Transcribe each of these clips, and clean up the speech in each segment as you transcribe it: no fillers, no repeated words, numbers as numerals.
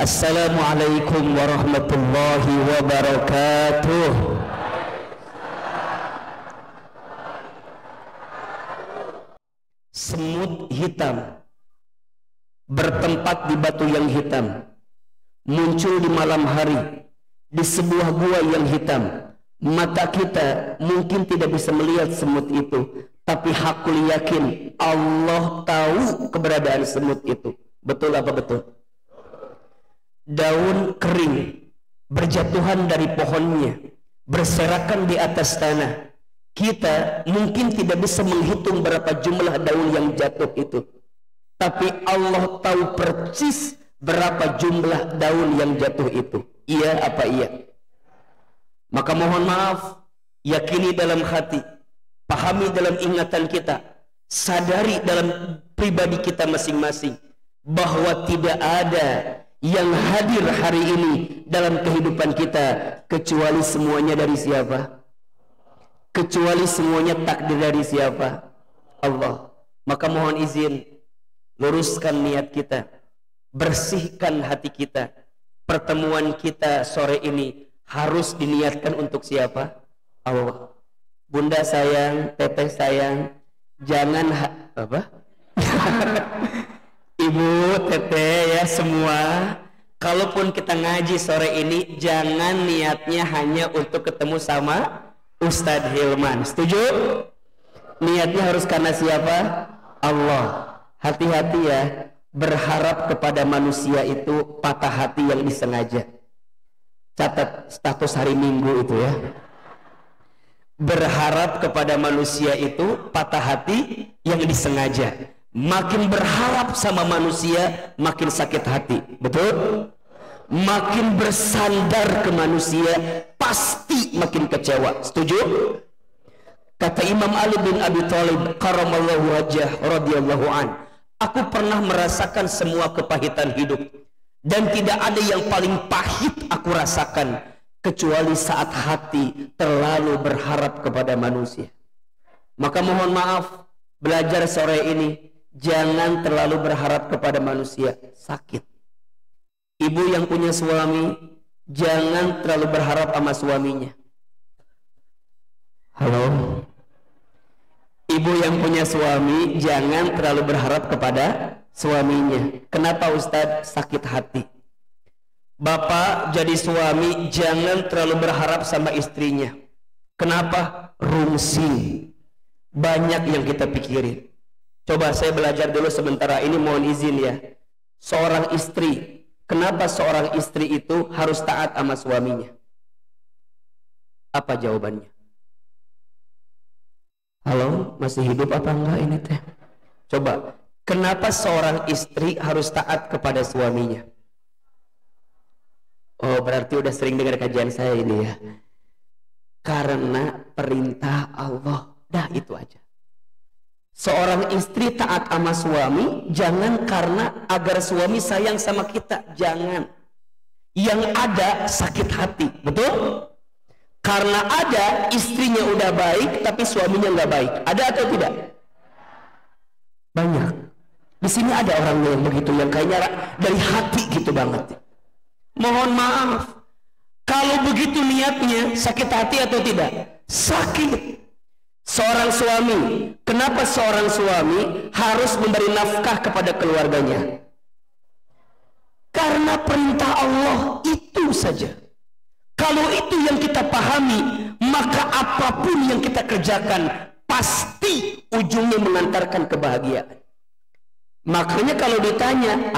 Assalamualaikum warahmatullahi wabarakatuh. Semut hitam bertempat di batu yang hitam, muncul di malam hari di sebuah gua yang hitam. Mata kita mungkin tidak bisa melihat semut itu, tapi hakul yakin Allah tahu keberadaan semut itu. Betul apa betul? Daun kering berjatuhan dari pohonnya, berserakan di atas tanah. Kita mungkin tidak bisa menghitung berapa jumlah daun yang jatuh itu, tapi Allah tahu persis berapa jumlah daun yang jatuh itu. Iya apa iya? Maka mohon maaf, yakini dalam hati, pahami dalam ingatan kita, sadari dalam pribadi kita masing-masing bahwa tidak ada yang hadir hari ini dalam kehidupan kita kecuali semuanya dari siapa? Kecuali semuanya takdir dari siapa? Allah. Maka mohon izin, luruskan niat kita, bersihkan hati kita. Pertemuan kita sore ini harus diniatkan untuk siapa? Allah. Bunda sayang, teteh sayang, jangan apa? Ibu, teteh ya semua, kalaupun kita ngaji sore ini, jangan niatnya hanya untuk ketemu sama Ustadz Hilman. Setuju? Niatnya harus karena siapa? Allah. Hati-hati ya, berharap kepada manusia itu patah hati yang disengaja. Catat status hari Minggu itu ya. Berharap kepada manusia itu patah hati yang disengaja. Makin berharap sama manusia, makin sakit hati. Betul? Makin bersandar ke manusia, pasti makin kecewa. Setuju? Kata Imam Ali bin Abi Thalib karamallahu wajhah radhiyallahu an, aku pernah merasakan semua kepahitan hidup, dan tidak ada yang paling pahit aku rasakan kecuali saat hati terlalu berharap kepada manusia. Maka mohon maaf, belajar sore ini, jangan terlalu berharap kepada manusia, sakit. Ibu yang punya suami, jangan terlalu berharap sama suaminya. Halo? Ibu yang punya suami, jangan terlalu berharap kepada suaminya. Kenapa Ustadz? Sakit hati. Bapak jadi suami, jangan terlalu berharap sama istrinya. Kenapa? Rungsing. Banyak yang kita pikirin. Coba saya belajar dulu sementara ini, mohon izin ya. Seorang istri, kenapa seorang istri itu harus taat sama suaminya? Apa jawabannya? Halo, masih hidup apa enggak ini teh? Coba, kenapa seorang istri harus taat kepada suaminya? Oh, berarti udah sering dengar kajian saya ini ya. Karena perintah Allah. Dah itu aja. Seorang istri taat sama suami jangan karena agar suami sayang sama kita, jangan. Yang ada sakit hati, betul? Karena ada istrinya udah baik tapi suaminya nggak baik, ada atau tidak? Banyak. Di sini ada orang yang begitu, yang kayaknya dari hati gitu banget. Mohon maaf, kalau begitu niatnya sakit hati atau tidak? Sakit. Seorang suami, kenapa seorang suami harus memberi nafkah kepada keluarganya? Karena perintah Allah itu saja. Kalau itu yang kita pahami, maka apapun yang kita kerjakan pasti ujungnya mengantarkan kebahagiaan. Makanya kalau ditanya,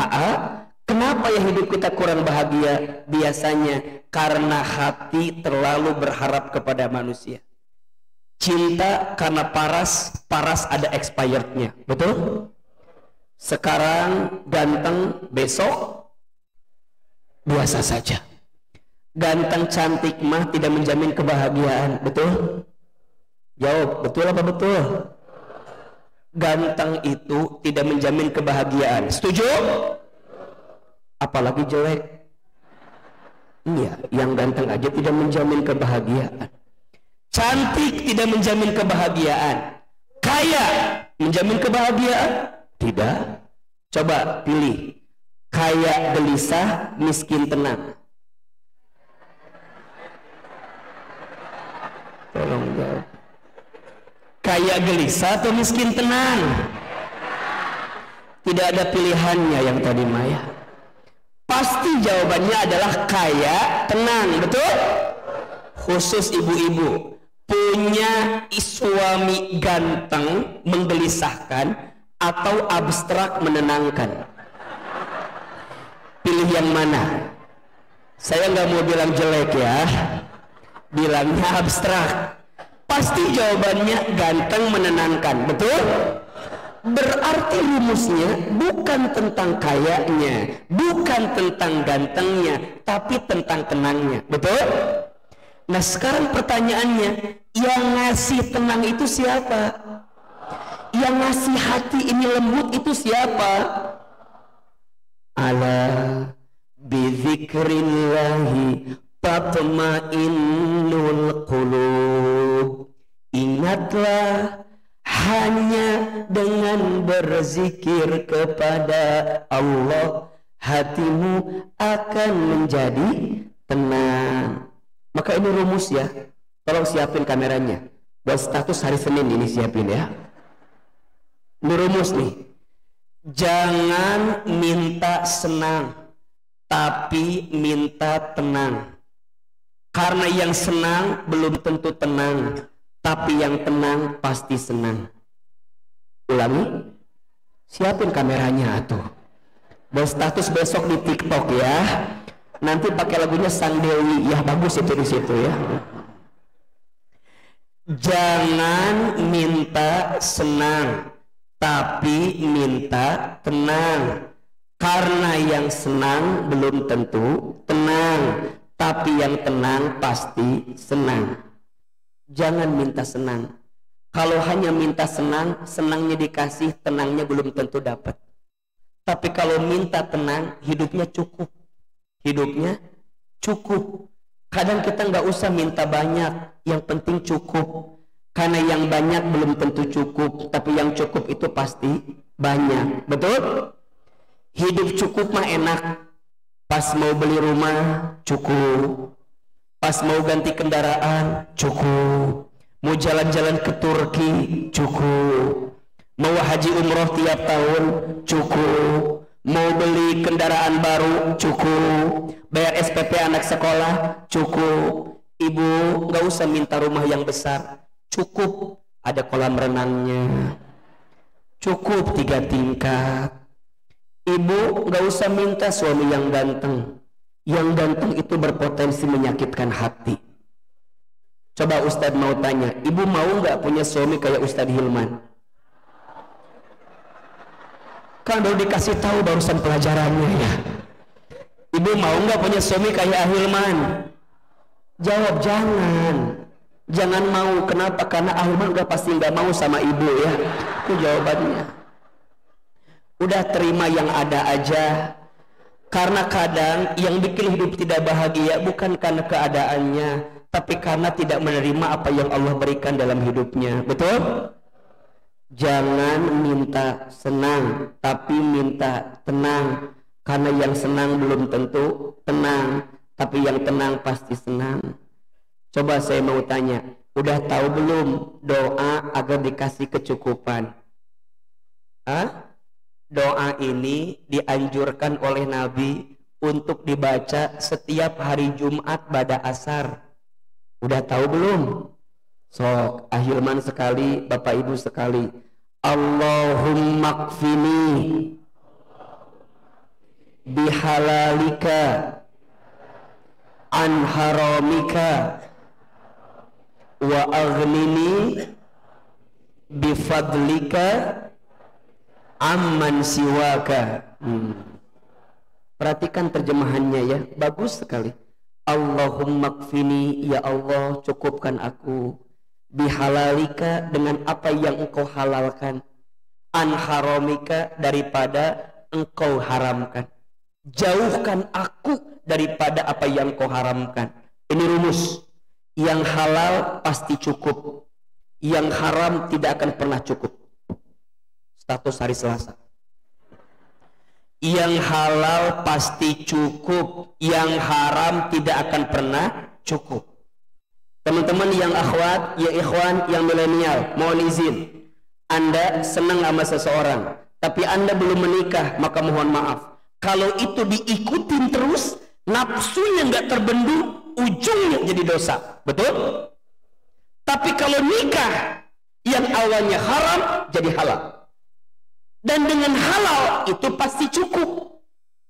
kenapa ya hidup kita kurang bahagia? Biasanya karena hati terlalu berharap kepada manusia. Cinta karena paras ada expirednya, betul? Sekarang ganteng, besok biasa saja. Ganteng cantik mah tidak menjamin kebahagiaan, betul? Jawab, betul apa betul? Ganteng itu tidak menjamin kebahagiaan, setuju? Apalagi jelek. Iya, yang ganteng aja tidak menjamin kebahagiaan. Cantik tidak menjamin kebahagiaan. Kaya menjamin kebahagiaan? Tidak. Coba pilih. Kaya gelisah, miskin tenang. Tolong jawab. Kaya gelisah atau miskin tenang? Tidak ada pilihannya yang tadi Maya. Pasti jawabannya adalah kaya tenang, betul? Khusus ibu-ibu, punya suami ganteng menggelisahkan atau abstrak menenangkan? Pilih yang mana? Saya nggak mau bilang jelek ya, bilangnya abstrak. Pasti jawabannya ganteng menenangkan, betul? Berarti rumusnya bukan tentang kayanya, bukan tentang gantengnya, tapi tentang tenangnya, betul? Nah sekarang pertanyaannya, yang ngasih tenang itu siapa? Yang ngasih hati ini lembut itu siapa? Ala bizikrillahi tatma'innul qulub. Ingatlah, hanya dengan berzikir kepada Allah hatimu akan menjadi tenang. Maka ini rumus ya. Tolong siapin kameranya. Buat status hari Senin ini siapin ya. Ini rumus nih. Jangan minta senang, tapi minta tenang. Karena yang senang belum tentu tenang, tapi yang tenang pasti senang. Ulangi, siapin kameranya tuh. Buat status besok di TikTok ya. Nanti pakai lagunya Sang Dewi, ya bagus itu di situ ya. Jangan minta senang, tapi minta tenang. Karena yang senang belum tentu tenang, tapi yang tenang pasti senang. Jangan minta senang. Kalau hanya minta senang, senangnya dikasih, tenangnya belum tentu dapat. Tapi kalau minta tenang, hidupnya cukup. Hidupnya cukup. Kadang kita nggak usah minta banyak, yang penting cukup. Karena yang banyak belum tentu cukup, tapi yang cukup itu pasti banyak. Betul? Hidup cukup mah enak. Pas mau beli rumah, cukup. Pas mau ganti kendaraan, cukup. Mau jalan-jalan ke Turki, cukup. Mau haji umroh tiap tahun, cukup. Mau beli kendaraan baru, cukup. Bayar SPP anak sekolah, cukup. Ibu nggak usah minta rumah yang besar, cukup ada kolam renangnya, cukup 3 tingkat. Ibu nggak usah minta suami yang ganteng. Yang ganteng itu berpotensi menyakitkan hati. Coba Ustadz mau tanya, ibu mau nggak punya suami kayak Ustadz Hilman? Kan baru dikasih tahu barusan pelajarannya ya. Ibu mau nggak punya suami kayak Hilman? Jawab jangan. Jangan mau. Kenapa? Karena Hilman udah pasti nggak mau sama ibu ya. Itu jawabannya. Udah terima yang ada aja. Karena kadang yang bikin hidup tidak bahagia bukan karena keadaannya, tapi karena tidak menerima apa yang Allah berikan dalam hidupnya. Betul? Jangan minta senang, tapi minta tenang. Karena yang senang belum tentu tenang, tapi yang tenang pasti senang. Coba saya mau tanya, udah tahu belum doa agar dikasih kecukupan? Doa ini dianjurkan oleh Nabi untuk dibaca setiap hari Jumat pada asar. Udah tahu belum? Sok, Ahilman sekali, Bapak Ibu sekali. Allahumma kfini bihalalika an haramika wa aghnini bifadlika amman siwaka. Perhatikan terjemahannya ya, bagus sekali. Allahumma kfini, ya Allah cukupkan aku, bihalalika dengan apa yang engkau halalkan, an haramika daripada engkau haramkan. Jauhkan aku daripada apa yang engkau haramkan. Ini rumus. Yang halal pasti cukup, yang haram tidak akan pernah cukup. Status hari Selasa. Yang halal pasti cukup, yang haram tidak akan pernah cukup. Teman-teman yang akhwat, ya ikhwan, yang milenial, mohon izin, Anda senang sama seseorang, tapi Anda belum menikah, maka mohon maaf. Kalau itu diikutin terus, nafsunya nggak terbendung, ujungnya jadi dosa, betul? Tapi kalau nikah, yang awalnya haram jadi halal. Dan dengan halal itu pasti cukup.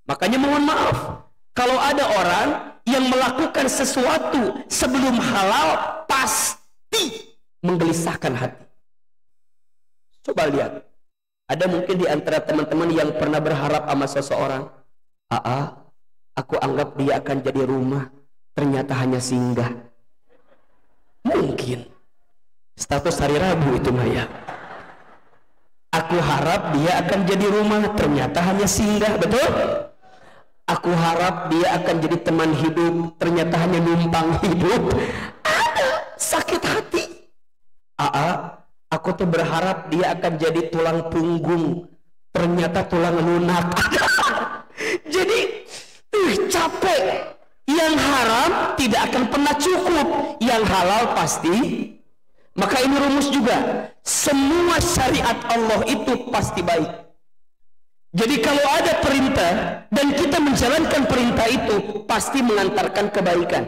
Makanya mohon maaf, kalau ada orang yang melakukan sesuatu sebelum halal, pasti menggelisahkan hati. Coba lihat, ada mungkin di antara teman-teman yang pernah berharap sama seseorang, aku anggap dia akan jadi rumah, ternyata hanya singgah. Mungkin status hari Rabu itu Maya. Aku harap dia akan jadi rumah, ternyata hanya singgah, betul? Aku harap dia akan jadi teman hidup, ternyata hanya numpang hidup. Ada sakit hati. Aku tuh berharap dia akan jadi tulang punggung, ternyata tulang lunak. Jadi capek. Yang haram tidak akan pernah cukup, yang halal pasti. Maka ini rumus juga, semua syariat Allah itu pasti baik. Jadi kalau ada perintah dan kita menjalankan perintah itu, pasti mengantarkan kebaikan.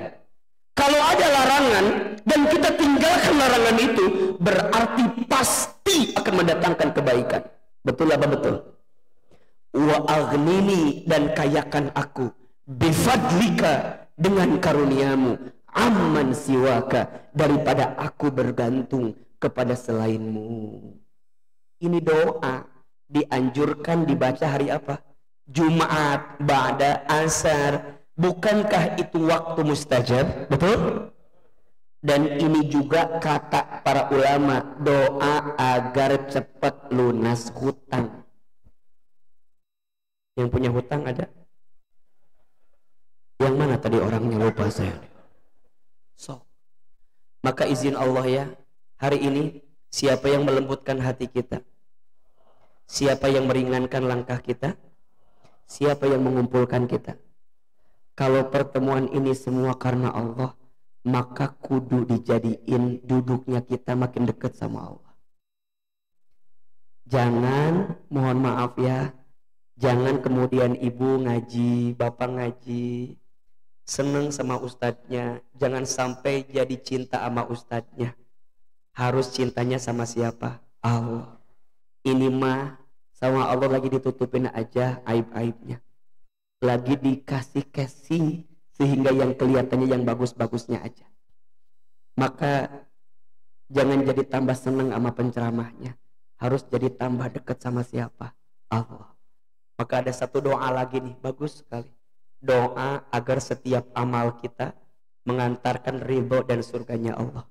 Kalau ada larangan dan kita tinggalkan larangan itu, berarti pasti akan mendatangkan kebaikan. Betul apa betul? Wa aghnini, dan kayakan aku, bifadlika, dengan karuniamu, amman siwaka, daripada aku bergantung kepada selainmu. Ini doa dianjurkan dibaca hari apa? Jumat ba'da asar. Bukankah itu waktu mustajab? Betul? Dan ini juga kata para ulama, doa agar cepat lunas hutang. Yang punya hutang ada? Yang mana tadi orangnya, lupa saya. Maka izin Allah ya, hari ini siapa yang melembutkan hati kita? Siapa yang meringankan langkah kita? Siapa yang mengumpulkan kita? Kalau pertemuan ini semua karena Allah, maka kudu dijadiin duduknya kita makin dekat sama Allah. Jangan, mohon maaf ya, jangan kemudian ibu ngaji, bapak ngaji, seneng sama ustadznya, jangan sampai jadi cinta sama ustadznya. Harus cintanya sama siapa? Allah. Ini mah sama Allah lagi ditutupin aja aib-aibnya, lagi dikasih casing sehingga yang kelihatannya yang bagus-bagusnya aja. Maka jangan jadi tambah seneng sama penceramahnya, harus jadi tambah dekat sama siapa? Allah. Maka ada satu doa lagi nih, bagus sekali. Doa agar setiap amal kita mengantarkan ridho dan surganya Allah.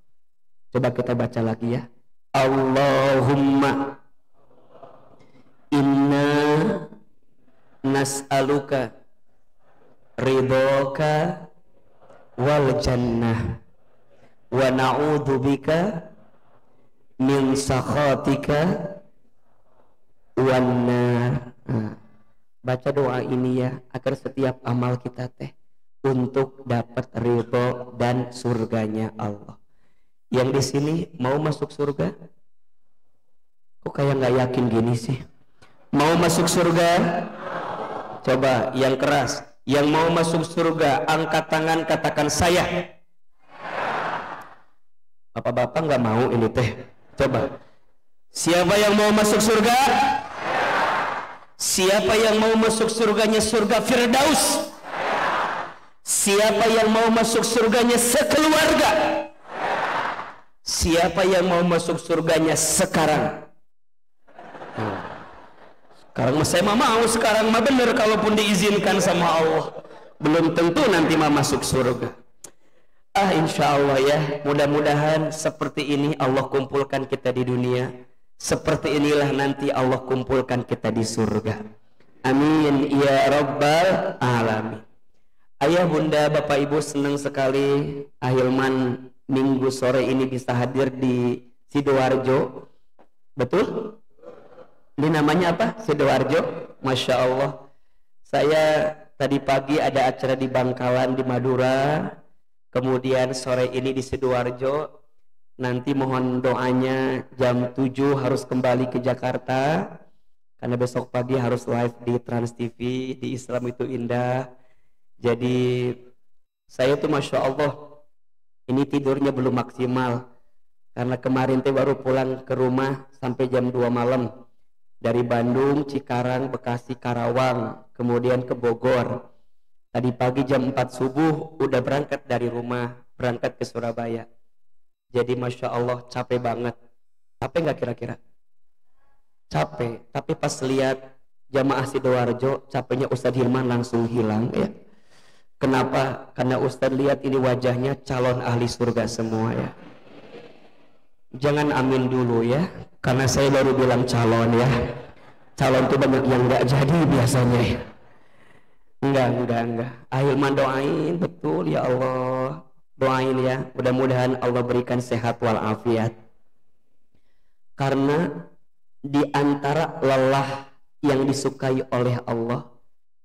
Coba kita baca lagi ya. Allahumma inna nas'aluka ridhoka wal jannah wa na'udzubika min sakhatika wan nar. Baca doa ini ya, agar setiap amal kita teh untuk dapat ridho dan surganya Allah. Yang di sini mau masuk surga? Kok kayak nggak yakin gini sih? Mau masuk surga? Coba yang keras. Yang mau masuk surga, angkat tangan, katakan saya. Bapak-bapak nggak mau ini teh. Coba. Siapa yang mau masuk surga? Siapa yang mau masuk surganya surga Firdaus? Siapa yang mau masuk surganya sekeluarga? Siapa yang mau masuk surganya sekarang? Sekarang saya mah mau, sekarang mah bener, kalaupun diizinkan sama Allah. Belum tentu nanti mah masuk surga. Insya Allah ya, mudah-mudahan seperti ini Allah kumpulkan kita di dunia. Seperti inilah nanti Allah kumpulkan kita di surga. Amin ya rabbal alamin. Ayah bunda bapak ibu, senang sekali Ahilman minggu sore ini bisa hadir di Sidoarjo. Betul? Ini namanya apa? Sidoarjo. Masya Allah. Saya tadi pagi ada acara di Bangkalan di Madura, kemudian sore ini di Sidoarjo. Nanti mohon doanya jam 7 harus kembali ke Jakarta, karena besok pagi harus live di Trans TV di Islam Itu Indah. Jadi saya tuh Masya Allah ini tidurnya belum maksimal, karena kemarin teh baru pulang ke rumah sampai jam 2 malam dari Bandung, Cikarang, Bekasi, Karawang, kemudian ke Bogor. Tadi pagi jam 4 subuh udah berangkat dari rumah, berangkat ke Surabaya. Jadi Masya Allah capek banget. Capek nggak kira-kira? Capek. Tapi pas lihat jamaah Sidoarjo, capeknya Ustadz Hilman langsung hilang ya. Kenapa? Karena Ustadz lihat ini wajahnya calon ahli surga semua ya. Jangan amin dulu ya, karena saya baru bilang calon ya. Calon tuh banyak yang nggak jadi biasanya ya. Enggak. Ahilman doain betul ya Allah. Doain ya, mudah-mudahan Allah berikan sehat walafiat. Karena di antara lelah yang disukai oleh Allah,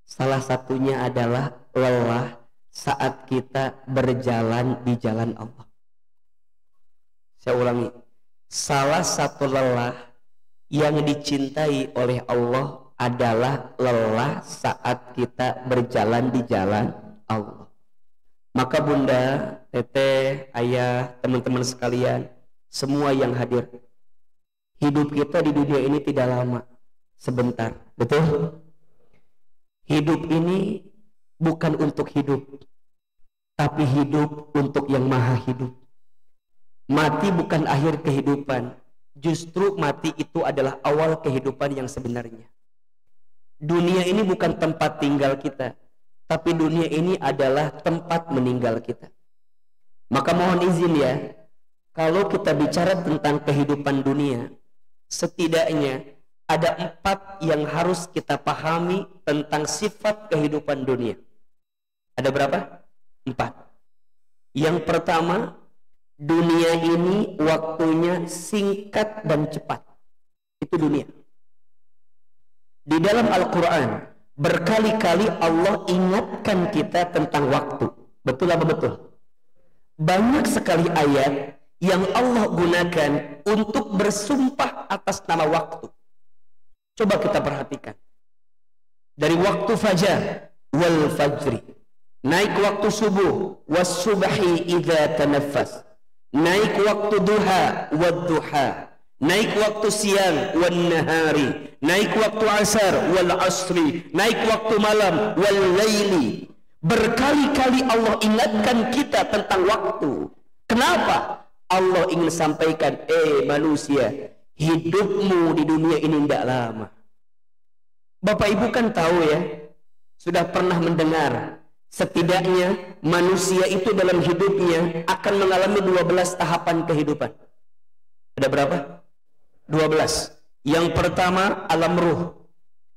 salah satunya adalah lelah saat kita berjalan di jalan Allah. Saya ulangi, salah satu lelah yang dicintai oleh Allah adalah lelah saat kita berjalan di jalan Allah. Maka bunda, teteh, ayah, teman-teman sekalian, semua yang hadir, hidup kita di dunia ini tidak lama, sebentar, betul? Hidup ini bukan untuk hidup, tapi hidup untuk yang maha hidup. Mati bukan akhir kehidupan, justru mati itu adalah awal kehidupan yang sebenarnya. Dunia ini bukan tempat tinggal kita, tapi dunia ini adalah tempat meninggal kita. Maka mohon izin ya, kalau kita bicara tentang kehidupan dunia, setidaknya ada 4 yang harus kita pahami tentang sifat kehidupan dunia. Ada berapa? 4. Yang pertama, dunia ini waktunya singkat dan cepat. Itu dunia. Di dalam Al-Quran berkali-kali Allah ingatkan kita tentang waktu. Betul apa betul? Banyak sekali ayat yang Allah gunakan untuk bersumpah atas nama waktu. Coba kita perhatikan. Dari waktu fajar, wal fajri. Naik waktu subuh, was subhi idza tanaffas. Naik waktu duha, wad duha. Naik waktu siang, wan nahari. Naik waktu asar, wal asri. Naik waktu malam, wal laili. Berkali-kali Allah ingatkan kita tentang waktu. Kenapa? Allah ingin sampaikan, manusia, hidupmu di dunia ini tidak lama. Bapak Ibu kan tahu ya, sudah pernah mendengar, setidaknya manusia itu dalam hidupnya akan mengalami 12 tahapan kehidupan. Ada berapa? 12. Yang pertama alam ruh,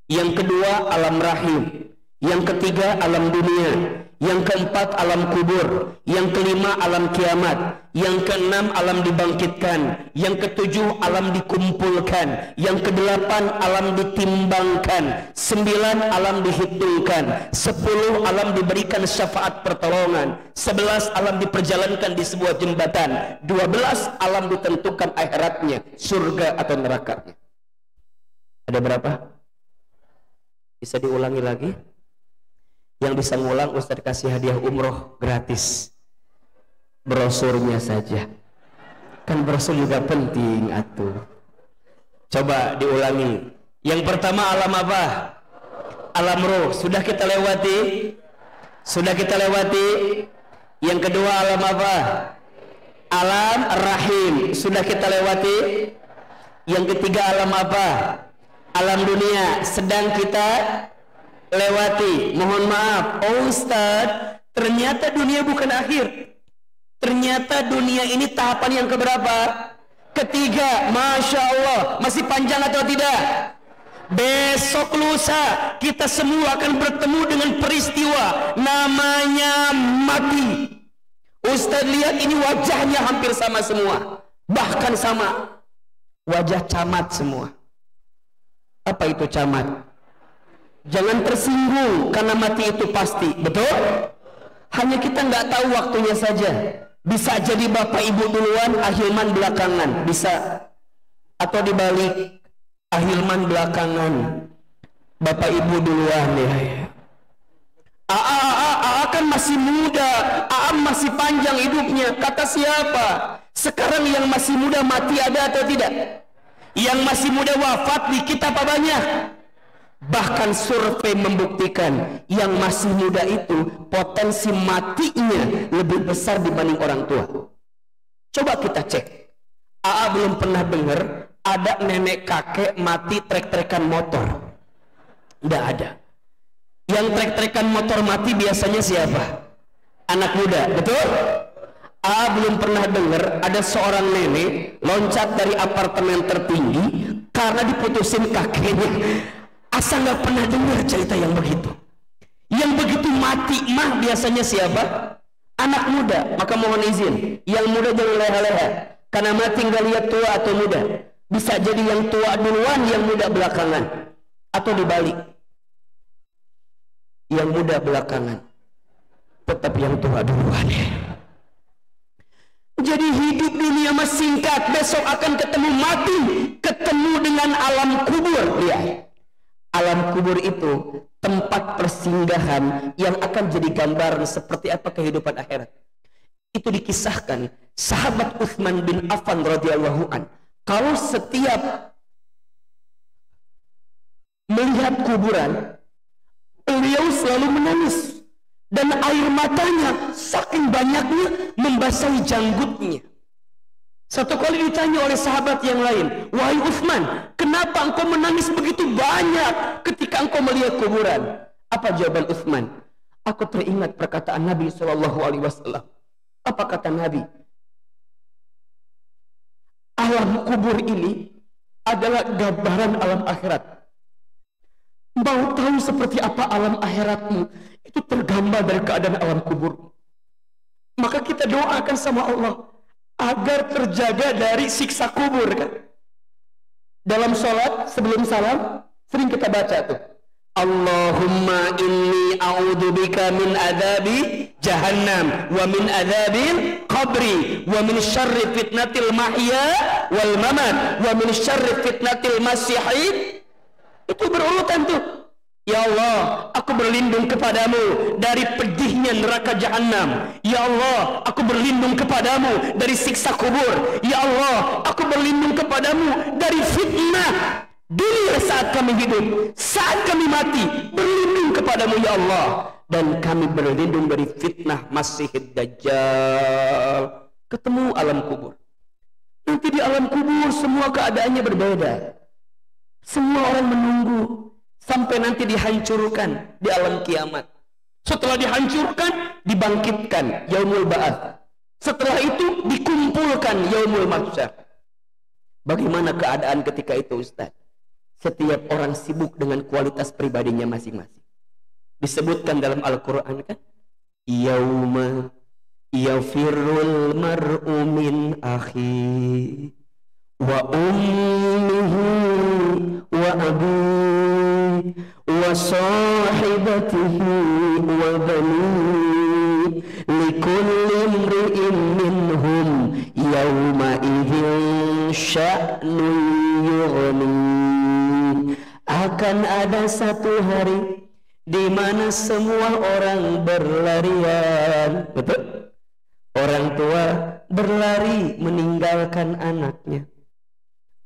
yang kedua alam rahim, yang ketiga alam dunia, yang keempat alam kubur, yang kelima alam kiamat, yang keenam alam dibangkitkan, yang ketujuh alam dikumpulkan, yang kedelapan alam ditimbangkan, 9 alam dihitungkan, 10 alam diberikan syafaat pertolongan, 11 alam diperjalankan di sebuah jembatan, 12 alam ditentukan akhiratnya, surga atau nerakanya. Ada berapa? Bisa diulangi lagi? Yang bisa ngulang Ustadz kasih hadiah umroh gratis, brosurnya saja, kan brosur juga penting atuh. Coba diulangi. Yang pertama alam apa? Alam roh, sudah kita lewati. Yang kedua alam apa? Alam rahim, sudah kita lewati. Yang ketiga alam apa? Alam dunia, sedang kita lewati. Mohon maaf, Ustadz, ternyata dunia bukan akhir. Ternyata dunia ini tahapan yang keberapa? Ketiga. Masya Allah, masih panjang atau tidak? Besok lusa kita semua akan bertemu dengan peristiwa namanya mati. Ustadz lihat ini wajahnya hampir sama semua, bahkan sama wajah camat semua. Apa itu camat? Jangan tersinggung karena mati itu pasti, betul? Hanya kita nggak tahu waktunya saja. Bisa jadi bapak ibu duluan, Ahilman belakangan, bisa. Atau dibalik, Ahilman belakangan, bapak ibu duluan ya. Aa kan masih muda, Aa masih panjang hidupnya. Kata siapa? Sekarang yang masih muda mati ada atau tidak? Yang masih muda wafat dikit apa banyak? Bahkan survei membuktikan yang masih muda itu potensi matinya lebih besar dibanding orang tua. Coba kita cek. Aa belum pernah dengar ada nenek kakek mati trek-trekan motor. Tidak ada. Yang trek-trekan motor mati biasanya siapa? Anak muda, betul? Aa belum pernah dengar ada seorang nenek loncat dari apartemen tertinggi karena diputusin kakeknya. Asal nggak pernah dengar cerita yang begitu. Yang begitu mati mah biasanya siapa? Anak muda. Maka mohon izin, yang muda jangan leha-leha. Karena mati nggak lihat tua atau muda. Bisa jadi yang tua duluan, yang muda belakangan. Atau dibalik. Yang muda belakangan. Tetap yang tua duluan ya. Jadi hidup dunia masih singkat. Besok akan ketemu mati. Ketemu dengan alam kubur. Lihat. Alam kubur itu tempat persinggahan yang akan jadi gambaran seperti apa kehidupan akhirat. Itu dikisahkan sahabat Utsman bin Affan radhiyallahu an, kalau setiap melihat kuburan, beliau selalu menangis dan air matanya saking banyaknya membasahi janggutnya. Satu kali ditanya oleh sahabat yang lain, wahai Utsman, kenapa engkau menangis begitu banyak ketika engkau melihat kuburan? Apa jawaban Utsman? Aku teringat perkataan Nabi SAW. Apa kata Nabi? Alam kubur ini adalah gambaran alam akhirat. Mau tahu seperti apa alam akhiratmu? Itu tergambar dari keadaan alam kubur. Maka kita doakan sama Allah agar terjaga dari siksa kubur kan. Dalam sholat sebelum salam sering kita baca tuh, Allahumma inni a'udzubika min adzabi jahannam wa min adzabil qabri wa min syarri fitnatil mahya wal mamat wa min syarri fitnatil masihid. Itu berurutan tuh. Ya Allah, aku berlindung kepadamu dari pedihnya neraka jahanam. Ya Allah, aku berlindung kepadamu dari siksa kubur. Ya Allah, aku berlindung kepadamu dari fitnah dunia saat kami hidup, saat kami mati. Berlindung kepadamu ya Allah. Dan kami berlindung dari fitnah Masihid Dajjal. Ketemu alam kubur. Nanti di alam kubur semua keadaannya berbeda. Semua orang menunggu sampai nanti dihancurkan di alam kiamat. Setelah dihancurkan, dibangkitkan yaumul ba'ats. Setelah itu dikumpulkan yaumul mahsyar. Bagaimana keadaan ketika itu Ustaz? Setiap orang sibuk dengan kualitas pribadinya masing-masing. Disebutkan dalam Al-Quran kan? Yauma yafirrul mar'u min akhi wa ummihi wa abihi wa sahibatihi wa bani likulli imri'in minhum yawma idzin sya'nun yughni. Akan ada satu hari di mana semua orang berlarian, betul? Orang tua berlari meninggalkan anaknya.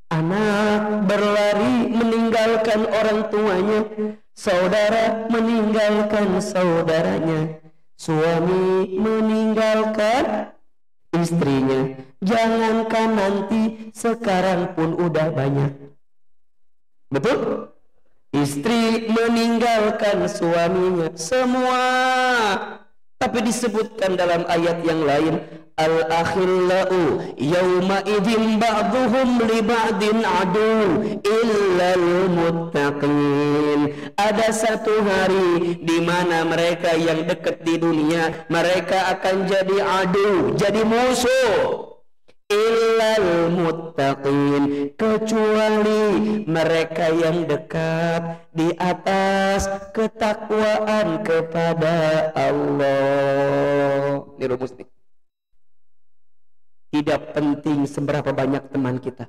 Anak berlari meninggalkan orang tuanya. Saudara meninggalkan saudaranya. Suami meninggalkan istrinya. Jangankan nanti, sekarang pun udah banyak. Betul? Istri meninggalkan suaminya. Semua. Tapi disebutkan dalam ayat yang lain, al-akhillau yawma idzin ba'dhum li ba'din adu illal muttaqin. Ada satu hari di mana mereka yang dekat di dunia, mereka akan jadi adu, jadi musuh. illal muttaqin, kecuali mereka yang dekat di atas ketakwaan kepada Allah. Ini rumus nih. Tidak penting seberapa banyak teman kita,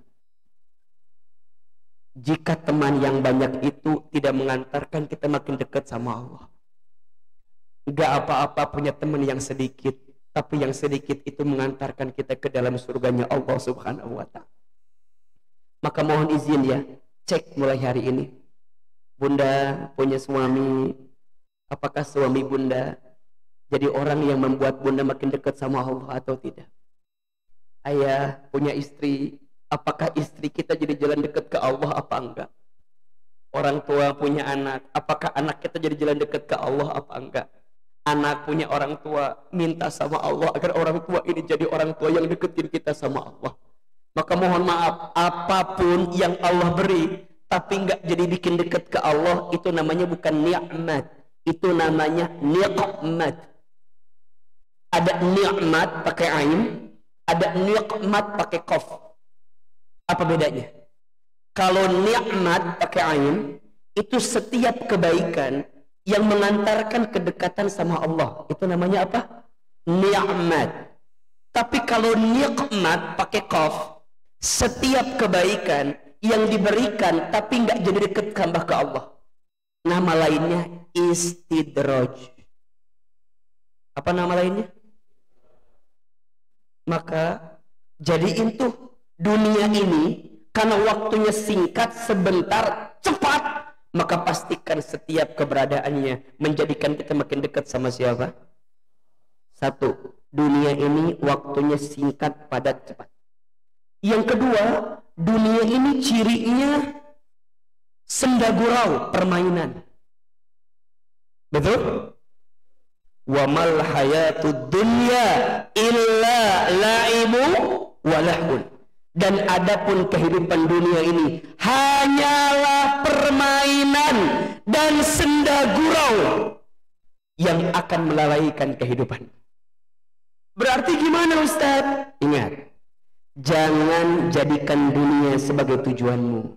jika teman yang banyak itu tidak mengantarkan kita makin dekat sama Allah. Gak apa-apa punya teman yang sedikit, tapi yang sedikit itu mengantarkan kita ke dalam surganya Allah Subhanahu wa ta'ala. Maka mohon izin ya, cek mulai hari ini. Bunda punya suami, apakah suami bunda jadi orang yang membuat bunda makin dekat sama Allah atau tidak? Ayah punya istri, apakah istri kita jadi jalan dekat ke Allah apa enggak? Orang tua punya anak, apakah anak kita jadi jalan dekat ke Allah apa enggak? Anak punya orang tua, minta sama Allah agar orang tua ini jadi orang tua yang deketin kita sama Allah. Maka mohon maaf, apapun yang Allah beri tapi nggak jadi bikin deket ke Allah, itu namanya bukan nikmat, itu namanya nikmat. Ada nikmat pakai ain, ada nikmat pakai qaf. Apa bedanya? Kalau nikmat pakai ain, itu setiap kebaikan yang mengantarkan kedekatan sama Allah, itu namanya apa? Nikmat. Tapi kalau nikmat pakai qaf, setiap kebaikan yang diberikan tapi nggak jadi dekat tambah ke Allah, nama lainnya istidraj. Apa nama lainnya? Maka jadiin tuh dunia ini, karena waktunya singkat, sebentar, cepat, maka pastikan setiap keberadaannya menjadikan kita makin dekat sama siapa? Satu, dunia ini waktunya singkat, padat, cepat. Yang kedua, dunia ini cirinya senda gurau, permainan. Betul? Wa mal hayatud dunya illa la'ibu wa lahun. Dan adapun kehidupan dunia ini hanyalah permainan dan senda gurau yang akan melalaikan kehidupan. Berarti gimana Ustaz? Ingat, jangan jadikan dunia sebagai tujuanmu,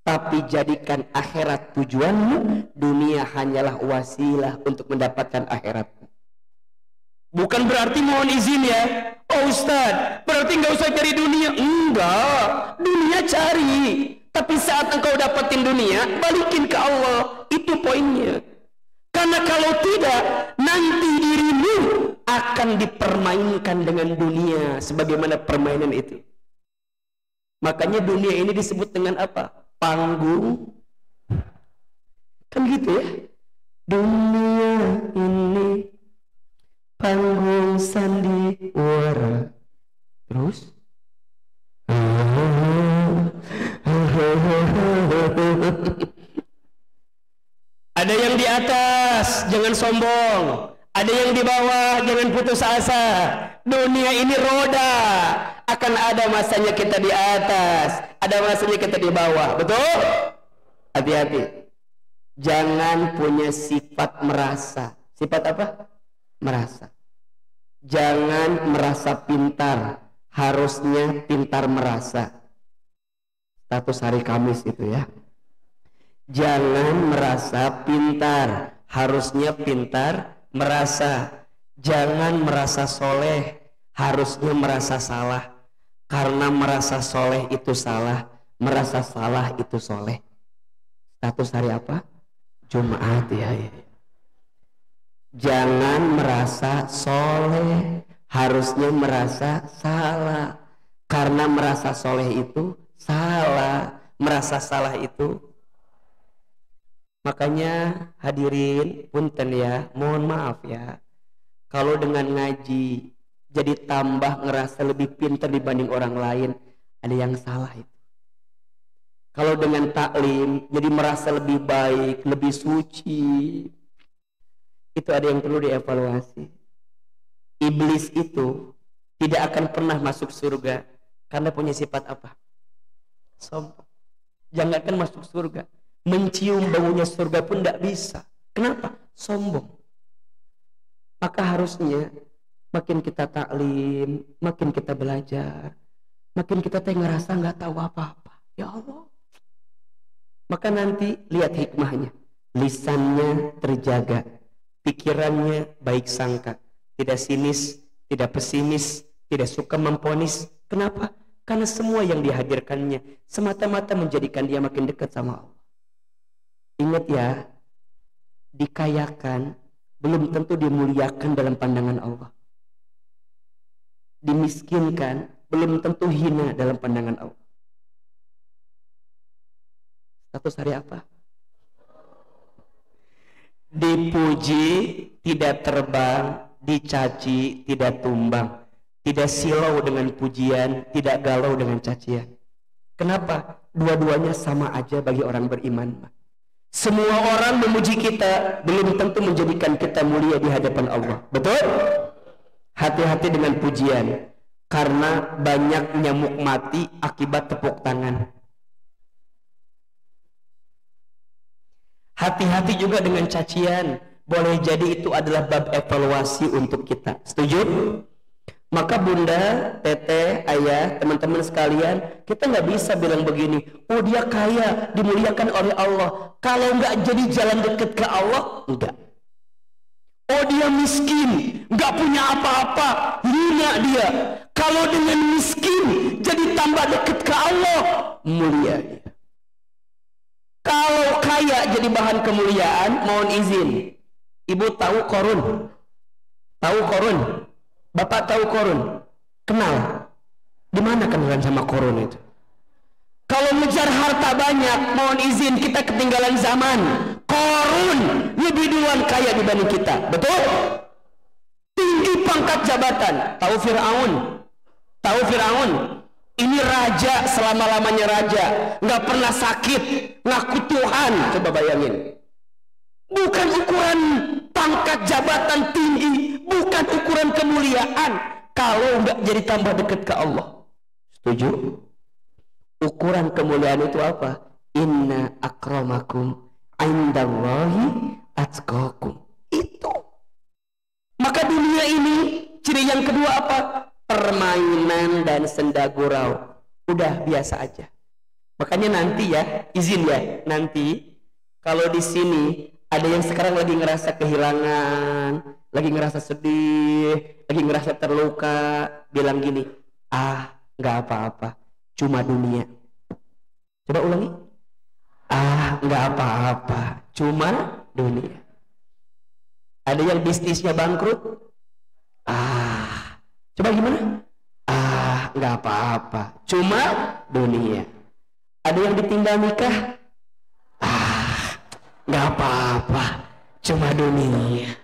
tapi jadikan akhirat tujuanmu. Dunia hanyalah wasilah untuk mendapatkan akhirat. Bukan berarti mohon izin ya, oh Ustaz, berarti nggak usah cari dunia. Enggak, dunia cari, tapi saat engkau dapetin dunia, balikin ke Allah. Itu poinnya. Karena kalau tidak, nanti dirimu akan dipermainkan dengan dunia sebagaimana permainan itu. Makanya dunia ini disebut dengan apa? Panggung. Kan gitu ya. Dunia ini panggung sandiwara. Terus ada yang di atas, jangan sombong. Ada yang di bawah, jangan putus asa. Dunia ini roda, akan ada masanya kita di atas, ada masanya kita di bawah. Betul? Hati-hati. Jangan punya sifat merasa. Sifat apa? Merasa. Jangan merasa pintar, harusnya pintar merasa. Status hari Kamis itu ya. Jangan merasa pintar, harusnya pintar merasa. Jangan merasa soleh, harusnya merasa salah. Karena merasa soleh itu salah, merasa salah itu soleh. Status hari apa? Jumat ya. Jangan merasa soleh, harusnya merasa salah. Karena merasa soleh itu salah, merasa salah itu. Makanya hadirin punten ya, mohon maaf ya, kalau dengan ngaji jadi tambah ngerasa lebih pintar dibanding orang lain, ada yang salah itu. Kalau dengan taklim jadi merasa lebih baik, lebih suci, itu ada yang perlu dievaluasi. Iblis itu tidak akan pernah masuk surga karena punya sifat apa? Sombong. Jangankan masuk surga, mencium baunya surga pun tidak bisa. Kenapa? Sombong. Maka harusnya Makin kita taklim, makin kita belajar, makin kita ngerasa nggak tahu apa-apa. Ya Allah. Maka nanti lihat hikmahnya. Lisannya terjaga, pikirannya baik sangka, tidak sinis, tidak pesimis, tidak suka memponis. Kenapa? Karena semua yang dihadirkannya semata-mata menjadikan dia makin dekat sama Allah. Ingat ya, dikayakan belum tentu dimuliakan dalam pandangan Allah. Dimiskinkan belum tentu hina dalam pandangan Allah. Status hari apa? Dipuji tidak terbang, dicaci tidak tumbang, tidak silau dengan pujian, tidak galau dengan cacian. Kenapa? Dua-duanya sama aja bagi orang beriman. Semua orang memuji kita belum tentu menjadikan kita mulia di hadapan Allah. Betul? Hati-hati dengan pujian, karena banyak nyamuk mati akibat tepuk tangan. Hati-hati juga dengan cacian. Boleh jadi itu adalah bab evaluasi untuk kita. Setuju? Maka bunda, teteh, ayah, teman-teman sekalian, kita nggak bisa bilang begini, oh dia kaya, dimuliakan oleh Allah. Kalau nggak jadi jalan dekat ke Allah, enggak. Oh dia miskin, nggak punya apa-apa, hina dia. Kalau dengan miskin, jadi tambah dekat ke Allah, mulia dia. Kalau kaya jadi bahan kemuliaan, mohon izin. Ibu tahu Korun? Tahu Korun? Bapak tahu Korun? Kenal? Di mana kenalan sama Korun itu? Kalau ngejar harta banyak, mohon izin kita ketinggalan zaman. Korun lebih duluan kaya dibanding kita, betul? Tinggi pangkat jabatan. Tahu Fir'aun? Tahu Fir'aun? Ini raja selama-lamanya raja, nggak pernah sakit, ngaku Tuhan. Coba bayangin. Bukan ukuran pangkat jabatan tinggi, bukan ukuran kemuliaan. Kalau nggak jadi tambah dekat ke Allah. Setuju? Ukuran kemuliaan itu apa? Inna akramakum indallahi atqakum. Itu. Maka dunia ini ciri yang kedua apa? Permainan dan senda gurau. Udah biasa aja. Makanya nanti ya, izin ya, nanti kalau di sini ada yang sekarang lagi ngerasa kehilangan, lagi ngerasa sedih, lagi ngerasa terluka, bilang gini, ah nggak apa-apa, cuma dunia. Coba ulangi, ah nggak apa-apa, cuma dunia. Ada yang bisnisnya bangkrut, coba gimana? Ah nggak apa-apa, cuma dunia. Ada yang ditinggal nikah, nggak apa-apa, cuma dunia.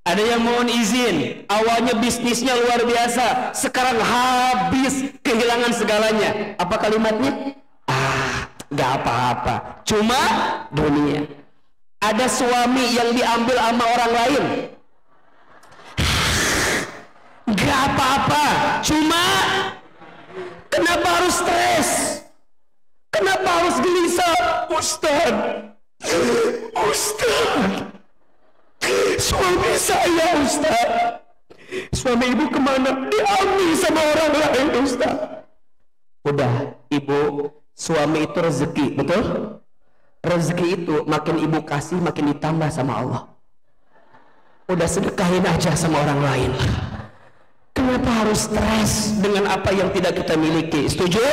Ada yang mohon izin, awalnya bisnisnya luar biasa, sekarang habis, kehilangan segalanya. Apa kalimatnya? Nggak apa-apa, cuma dunia. Ada suami yang diambil sama orang lain, nggak apa-apa, cuma kenapa harus stres? Kenapa harus gelisah? Ustaz, suami saya Ustaz, suami ibu kemana? Diambil sama orang lain Ustaz. Udah ibu, suami itu rezeki, betul? Rezeki itu makin ibu kasih makin ditambah sama Allah. Udah sedekahin aja sama orang lain. Kenapa harus stres dengan apa yang tidak kita miliki? Setuju?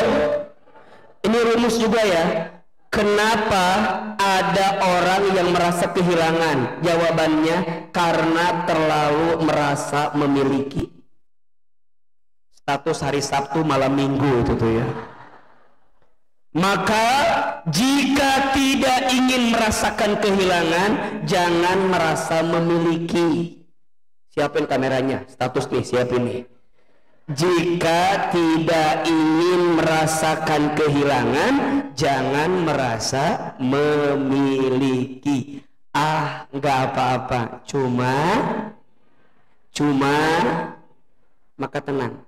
Ini rumus juga ya. Kenapa ada orang yang merasa kehilangan? Jawabannya karena terlalu merasa memiliki. Status hari Sabtu malam Minggu itu tuh ya. Maka jika tidak ingin merasakan kehilangan, jangan merasa memiliki. Siapin kameranya, status nih, siapin nih. Jika tidak ingin merasakan kehilangan, jangan merasa memiliki. Nggak apa-apa, cuma maka tenang.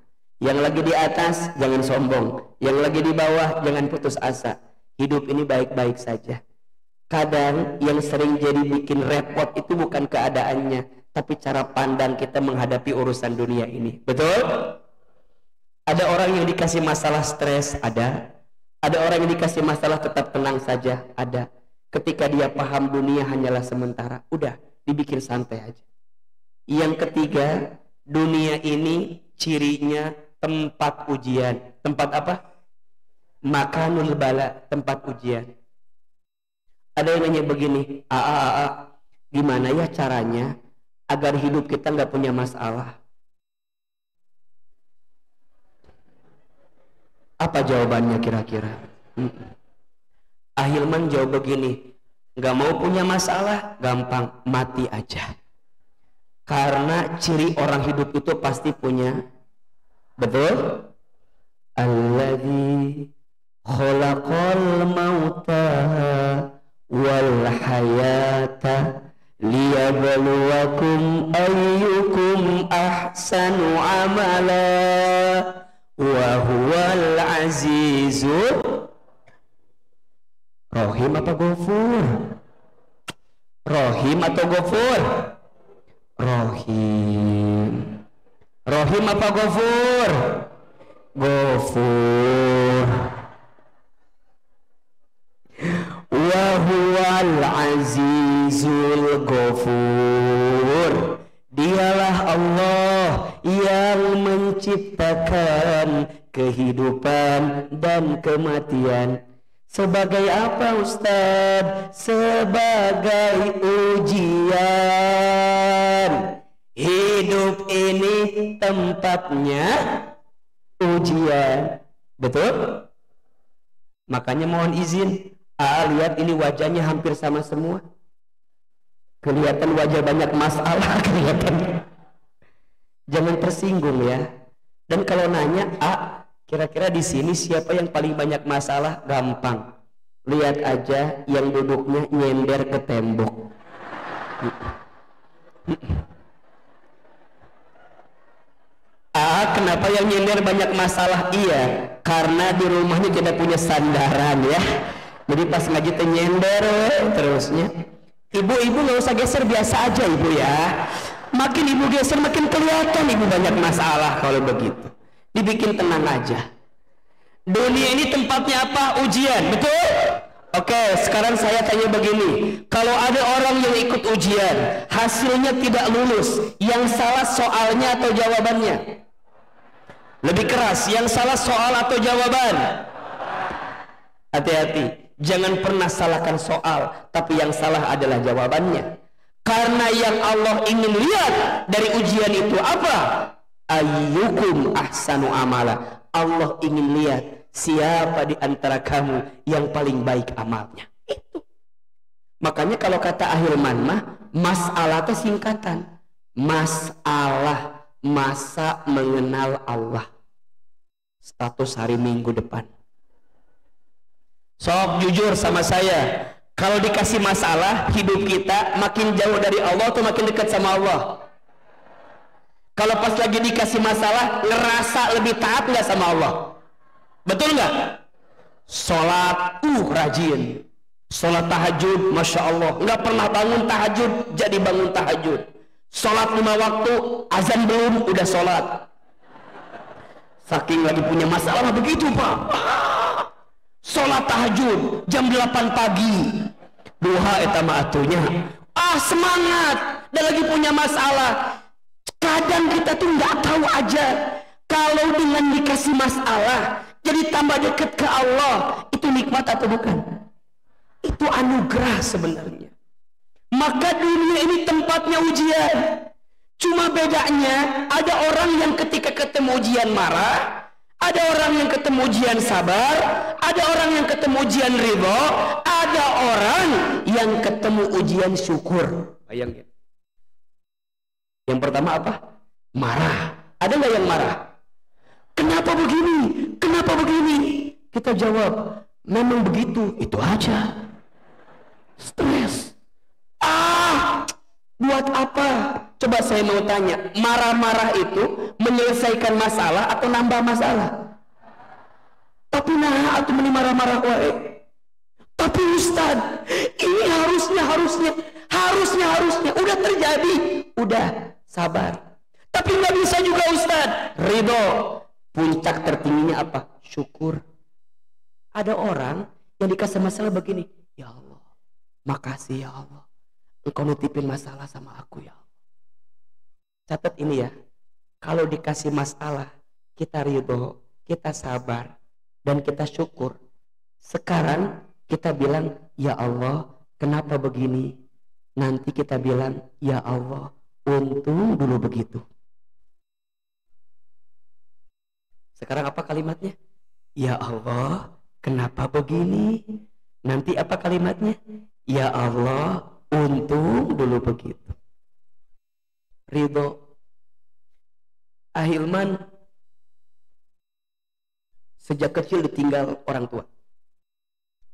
Yang lagi di atas jangan sombong, yang lagi di bawah jangan putus asa. Hidup ini baik-baik saja. Kadang yang sering jadi bikin repot itu bukan keadaannya, tapi cara pandang kita menghadapi urusan dunia ini. Betul? Ada orang yang dikasih masalah stres, ada orang yang dikasih masalah tetap tenang saja, ada. Ketika dia paham dunia hanyalah sementara, udah dibikin santai aja. Yang ketiga, dunia ini cirinya tempat ujian. Tempat apa? Makanul bala, tempat ujian. Ada yang nanya begini, gimana ya caranya agar hidup kita nggak punya masalah? Apa jawabannya kira-kira? Ahilman jawab begini, nggak mau punya masalah, gampang, mati aja. Karena ciri orang hidup itu pasti punya, betul? Alladzi khalaqal mauta wal hayata liyabluwakum ayyukum ahsanu amala wa huwal azizul Rohim apa Ghafur? Rohim atau Ghafur? Rohim. Rohim apa Ghafur? Ghafur. Wa huwal azizul Ghafur. Dialah Allah yang menciptakan kehidupan dan kematian. Sebagai apa Ustaz? Sebagai ujian. Hidup ini tempatnya ujian. Betul? Makanya mohon izin, lihat ini wajahnya hampir sama semua. Kelihatan wajah banyak masalah kelihatan. Jangan tersinggung ya. Dan kalau nanya, kira-kira di sini siapa yang paling banyak masalah? Gampang. Lihat aja yang duduknya nyender ke tembok. Kenapa yang nyender banyak masalah? Iya, karena di rumahnya tidak punya sandaran ya. Jadi pas ngaji teh nyender terusnya. Ibu-ibu nggak usah geser, biasa aja ibu ya. Makin ibu geser makin kelihatan ibu banyak masalah. Kalau begitu dibikin tenang aja. Dunia ini tempatnya apa? Ujian, betul? Oke, sekarang saya tanya begini, kalau ada orang yang ikut ujian hasilnya tidak lulus, yang salah soalnya atau jawabannya? Lebih keras, yang salah soal atau jawaban? Hati-hati, jangan pernah salahkan soal, tapi yang salah adalah jawabannya. Karena yang Allah ingin lihat dari ujian itu apa? Ayyukum ahsanu amala. Allah ingin lihat siapa di antara kamu yang paling baik amalnya. Itu. Makanya kalau kata Ahilman mah, masalah itu singkatan. Masalah, masa mengenal Allah. Status hari Minggu depan. Sok jujur sama saya. Kalau dikasih masalah, hidup kita makin jauh dari Allah atau makin dekat sama Allah? Kalau pas lagi dikasih masalah, ngerasa lebih taat nggak sama Allah? Betul nggak? Sholat, rajin. Sholat tahajud, Masya Allah. Nggak pernah bangun tahajud, jadi bangun tahajud. Sholat 5 waktu, azan belum, udah sholat. Saking lagi punya masalah, begitu Pak. Sholat tahajud jam 8 pagi, duha etama atunya, semangat. Dan lagi punya masalah. Kadang kita tuh nggak tahu aja, kalau dengan dikasih masalah jadi tambah dekat ke Allah, itu nikmat atau bukan? Itu anugerah sebenarnya. Maka dunia ini tempatnya ujian. Cuma bedanya, ada orang yang ketika ketemu ujian marah, ada orang yang ketemu ujian sabar, ada orang yang ketemu ujian ridho, ada orang yang ketemu ujian syukur. Bayangin. Yang pertama apa? Marah. Ada nggak yang marah? Kenapa begini? Kenapa begini? Kita jawab, memang begitu, itu aja. Stres. Buat apa? Coba saya mau tanya, marah-marah itu menyelesaikan masalah atau nambah masalah? Tapi nah, atau marah-marah wae. Tapi Ustaz, ini harusnya Harusnya udah terjadi, udah sabar. Tapi nggak bisa juga Ustaz. Ridho. Puncak tertingginya apa? Syukur. Ada orang yang dikasih masalah begini, ya Allah, makasih ya Allah, Engkau nitipin masalah sama aku ya Allah. Catat ini ya, kalau dikasih masalah, kita ridho, kita sabar, dan kita syukur. Sekarang kita bilang, ya Allah, kenapa begini? Nanti kita bilang, ya Allah, untung dulu begitu. Sekarang apa kalimatnya? Ya Allah, kenapa begini? Nanti apa kalimatnya? Ya Allah, untung dulu begitu. Ridho. Ahilman sejak kecil ditinggal orang tua.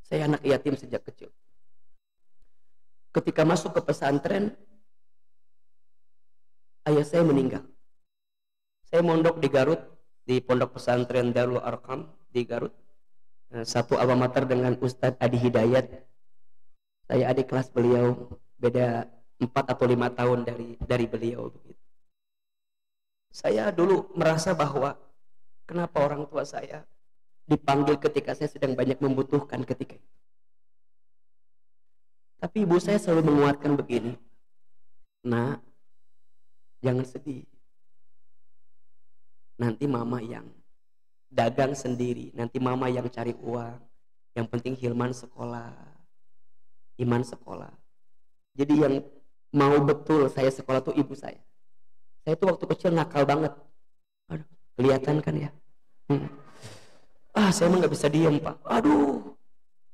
Saya anak yatim sejak kecil. Ketika masuk ke pesantren, ayah saya meninggal. Saya mondok di Garut, di pondok pesantren Darul Arqam di Garut. Satu alma mater dengan Ustadz Adi Hidayat. Saya adik kelas beliau, beda 4 atau 5 tahun dari beliau begitu. Saya dulu merasa bahwa kenapa orang tua saya dipanggil ketika saya sedang banyak membutuhkan ketika itu. Tapi ibu saya selalu menguatkan begini, nak, jangan sedih. Nanti mama yang dagang sendiri, nanti mama yang cari uang. Yang penting Hilman sekolah, Iman sekolah. Jadi yang mau betul saya sekolah tuh ibu saya. Saya tuh waktu kecil nakal banget. Aduh, kelihatan kan ya. Saya emang nggak bisa diem Pak. Aduh.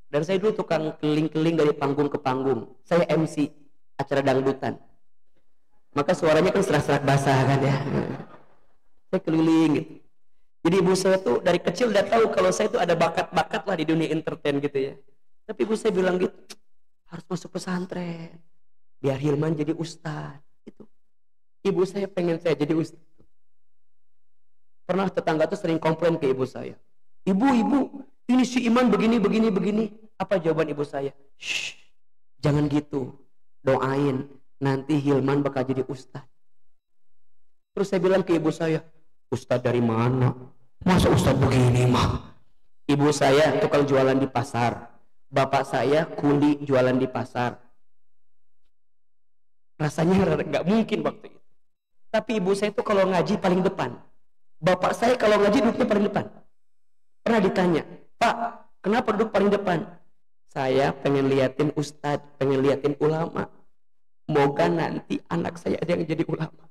Dan saya dulu tukang keliling-keliling dari panggung ke panggung. Saya MC acara dangdutan. Maka suaranya kan serak-serak basah kan ya. Saya keliling gitu. Jadi ibu saya tuh dari kecil udah tahu kalau saya tuh ada bakat-bakat lah di dunia entertain gitu ya. Tapi ibu saya bilang gitu, harus masuk pesantren biar Hilman jadi ustadz. Itu. Ibu saya pengen saya jadi ustadz. Pernah tetangga tuh sering komplain ke ibu saya. Ibu, ini si Iman begini. Apa jawaban ibu saya? Shh, jangan gitu. Doain, nanti Hilman bakal jadi ustadz. Terus saya bilang ke ibu saya, ustadz dari mana? Masa ustadz begini mah? Ibu saya tukang jualan di pasar. Bapak saya kuli jualan di pasar. Rasanya nggak mungkin waktu itu. Tapi ibu saya itu kalau ngaji paling depan. Bapak saya kalau ngaji duduknya paling depan. Pernah ditanya, Pak, kenapa duduk paling depan? Saya pengen liatin ustadz, pengen liatin ulama. Moga nanti anak saya ada yang jadi ulama.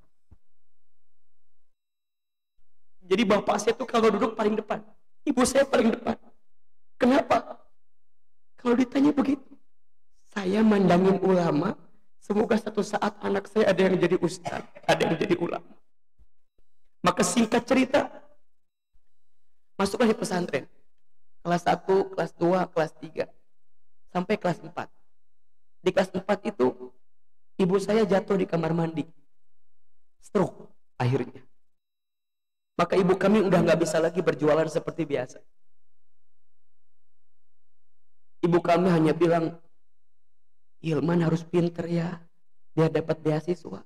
Jadi bapak saya tuh kalau duduk paling depan, ibu saya paling depan. Kenapa? Kalau ditanya begitu, saya mandangin ulama, semoga satu saat anak saya ada yang jadi ustadz, ada yang jadi ulama. Maka singkat cerita, masuklah di pesantren. Kelas 1, kelas 2, kelas 3, sampai kelas 4. Di kelas 4 itu, ibu saya jatuh di kamar mandi. Stroke akhirnya. Maka ibu kami udah nggak bisa lagi berjualan seperti biasa. Ibu kami hanya bilang, Hilman harus pinter ya, biar dapat beasiswa.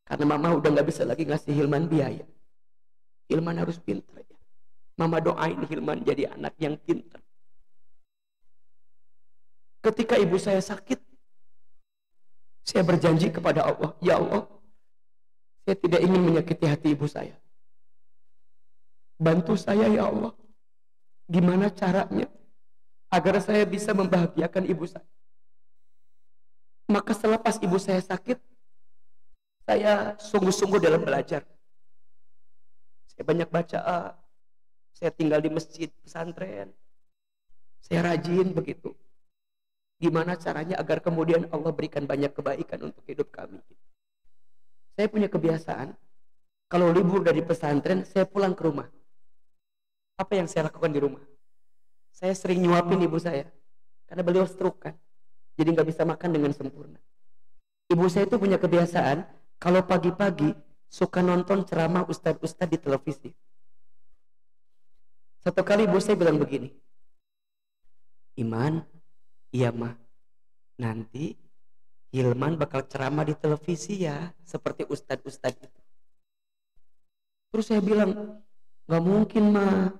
Karena mama udah nggak bisa lagi ngasih Hilman biaya. Hilman harus pinter ya. Mama doain Hilman jadi anak yang pinter. Ketika ibu saya sakit, saya berjanji kepada Allah, ya Allah, saya tidak ingin menyakiti hati ibu saya. Bantu saya ya Allah. Gimana caranya agar saya bisa membahagiakan ibu saya. Maka selepas ibu saya sakit, saya sungguh-sungguh dalam belajar. Saya banyak baca, saya tinggal di masjid pesantren, saya rajin begitu. Gimana caranya agar kemudian Allah berikan banyak kebaikan untuk hidup kami. Saya punya kebiasaan, kalau libur dari pesantren, saya pulang ke rumah. Apa yang saya lakukan di rumah? Saya sering nyuapin ibu saya, karena beliau stroke kan, jadi nggak bisa makan dengan sempurna. Ibu saya itu punya kebiasaan, kalau pagi-pagi suka nonton ceramah ustadz-ustadz di televisi. Satu kali ibu saya bilang begini, Iman, iya mah, nanti Hilman bakal ceramah di televisi ya, seperti ustadz-ustadz itu. Terus saya bilang, nggak mungkin mah,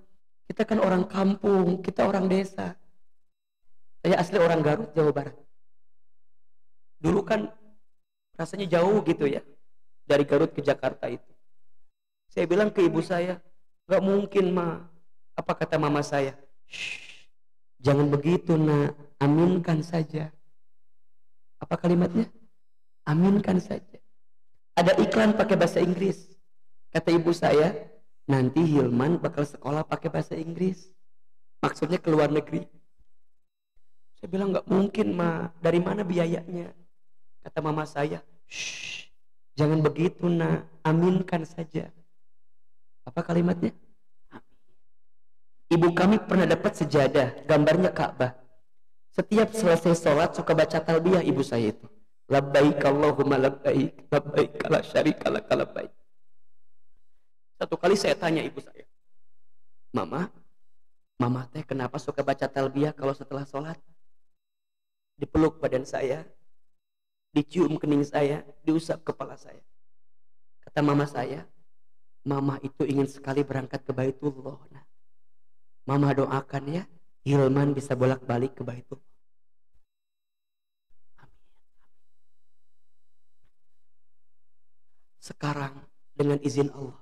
kita kan orang kampung, kita orang desa. Saya asli orang Garut, Jawa Barat. Dulu kan rasanya jauh gitu ya, dari Garut ke Jakarta itu. Saya bilang ke ibu saya, nggak mungkin mah. Apa kata mama saya? Shh, jangan begitu nak, aminkan saja. Apa kalimatnya? Aminkan saja. Ada iklan pakai bahasa Inggris. Kata ibu saya, nanti Hilman bakal sekolah pakai bahasa Inggris. Maksudnya ke luar negeri. Saya bilang nggak mungkin mah. Dari mana biayanya? Kata mama saya, shh, jangan begitu nak, aminkan saja. Apa kalimatnya? Ibu kami pernah dapat sejadah, gambarnya Ka'bah. Setiap selesai sholat suka baca talbiyah ibu saya itu. Labbaik Allahumma labbaik, labbaik la syarika lak labbaik. Satu kali saya tanya ibu saya, Mama teh kenapa suka baca talbiyah kalau setelah sholat? Dipeluk badan saya, dicium kening saya, diusap kepala saya. Kata mama saya, Mama itu ingin sekali berangkat ke Baitullah. Nah, Mama doakan ya, Hilman bisa bolak-balik ke Baitullah. Amin. Sekarang dengan izin Allah,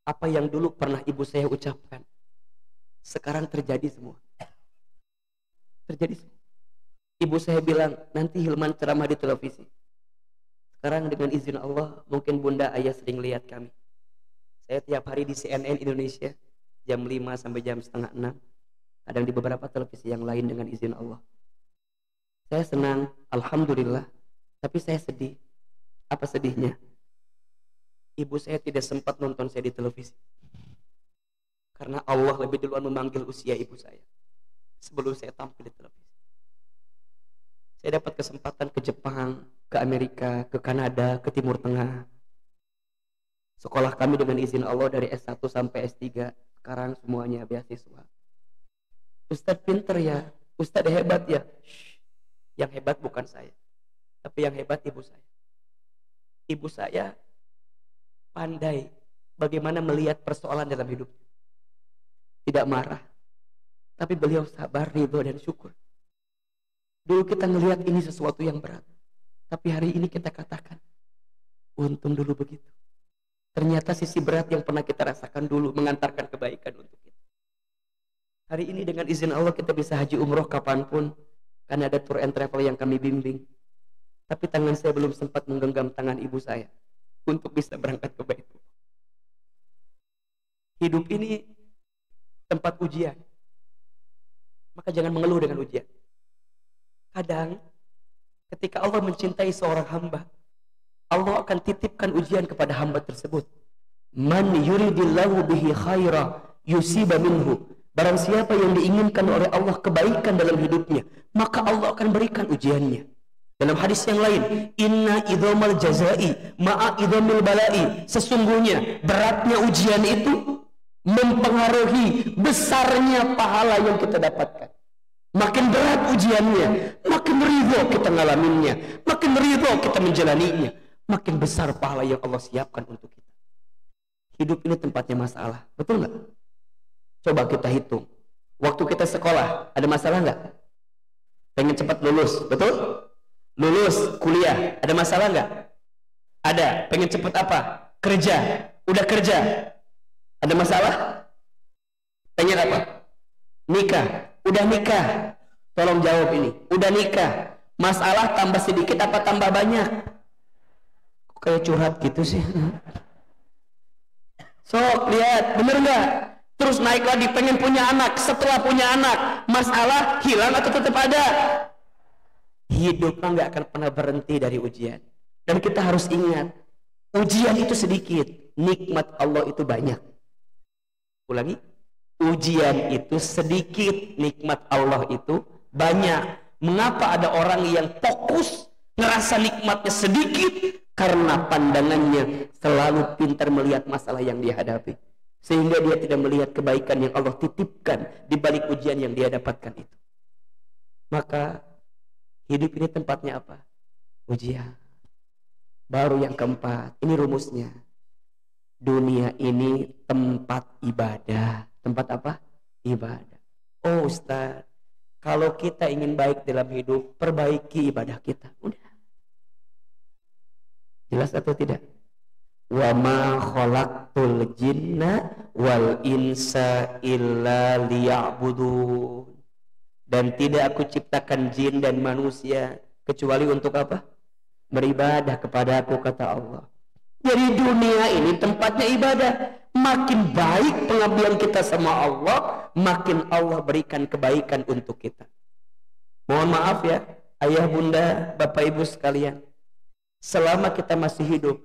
apa yang dulu pernah ibu saya ucapkan, sekarang terjadi semua. Terjadi semua. Ibu saya bilang, nanti Hilman ceramah di televisi. Sekarang dengan izin Allah, mungkin bunda ayah sering lihat kami. Saya tiap hari di CNN Indonesia, jam 5 sampai jam setengah 6. Kadang di beberapa televisi yang lain dengan izin Allah. Saya senang, alhamdulillah. Tapi saya sedih. Apa sedihnya? Ibu saya tidak sempat nonton saya di televisi. Karena Allah lebih duluan memanggil usia ibu saya sebelum saya tampil di televisi. Saya dapat kesempatan ke Jepang, ke Amerika, ke Kanada, ke Timur Tengah. Sekolah kami dengan izin Allah dari S1 sampai S3. Sekarang semuanya beasiswa. Ustadz pinter ya, Ustadz hebat ya. Shh. Yang hebat bukan saya, tapi yang hebat ibu saya. Ibu saya pandai bagaimana melihat persoalan dalam hidup. Tidak marah, tapi beliau sabar, ridho dan syukur. Dulu kita ngelihat ini sesuatu yang berat, tapi hari ini kita katakan, untung dulu begitu. Ternyata sisi berat yang pernah kita rasakan dulu mengantarkan kebaikan untuk kita. Hari ini dengan izin Allah kita bisa haji umroh kapanpun, karena ada tour and travel yang kami bimbing. Tapi tangan saya belum sempat menggenggam tangan ibu saya untuk bisa berangkat ke Baitullah. Hidup ini tempat ujian, maka jangan mengeluh dengan ujian. Kadang ketika Allah mencintai seorang hamba, Allah akan titipkan ujian kepada hamba tersebut. Man yuridillahu bihi khaira yusiba minhu. Barang siapa yang diinginkan oleh Allah kebaikan dalam hidupnya, maka Allah akan berikan ujiannya. Dalam hadis yang lain, inna idhamal jazai ma'a idhamil balai. Sesungguhnya beratnya ujian itu mempengaruhi besarnya pahala yang kita dapatkan. Makin berat ujiannya, makin ridho kita ngalaminnya, makin ridho kita menjalaninya, makin besar pahala yang Allah siapkan untuk kita. Hidup ini tempatnya masalah, betul nggak? Coba kita hitung. Waktu kita sekolah, ada masalah nggak? Pengen cepat lulus, betul? Lulus kuliah, ada masalah nggak? Ada. Pengen cepat apa? Kerja. Udah kerja, ada masalah? Pengen apa? Nikah. Udah nikah. Tolong jawab ini. Udah nikah. Masalah tambah sedikit apa tambah banyak? Kok kayak curhat gitu sih? Sok lihat, bener nggak? Terus naik lagi, pengen punya anak. Setelah punya anak, masalah hilang atau tetap ada? Hidup nggak akan pernah berhenti dari ujian. Dan kita harus ingat, ujian itu sedikit, nikmat Allah itu banyak. Ulangi, ujian itu sedikit, nikmat Allah itu banyak. Mengapa ada orang yang fokus ngerasa nikmatnya sedikit? Karena pandangannya selalu pintar melihat masalah yang dia hadapi, sehingga dia tidak melihat kebaikan yang Allah titipkan di balik ujian yang dia dapatkan itu. Maka hidup ini tempatnya apa? ujian. Baru yang keempat, ini rumusnya. Dunia ini tempat ibadah. Tempat apa? Ibadah. Oh Ustaz, kalau kita ingin baik dalam hidup, perbaiki ibadah kita. Udah. Jelas atau tidak? Wa ma khalaqtul jinna wal insa illa liya'budun. Dan tidak aku ciptakan jin dan manusia kecuali untuk apa? Beribadah kepada aku, kata Allah. Jadi dunia ini tempatnya ibadah. Makin baik pengabdian kita sama Allah, makin Allah berikan kebaikan untuk kita. Mohon maaf ya, ayah bunda, bapak ibu sekalian. Selama kita masih hidup,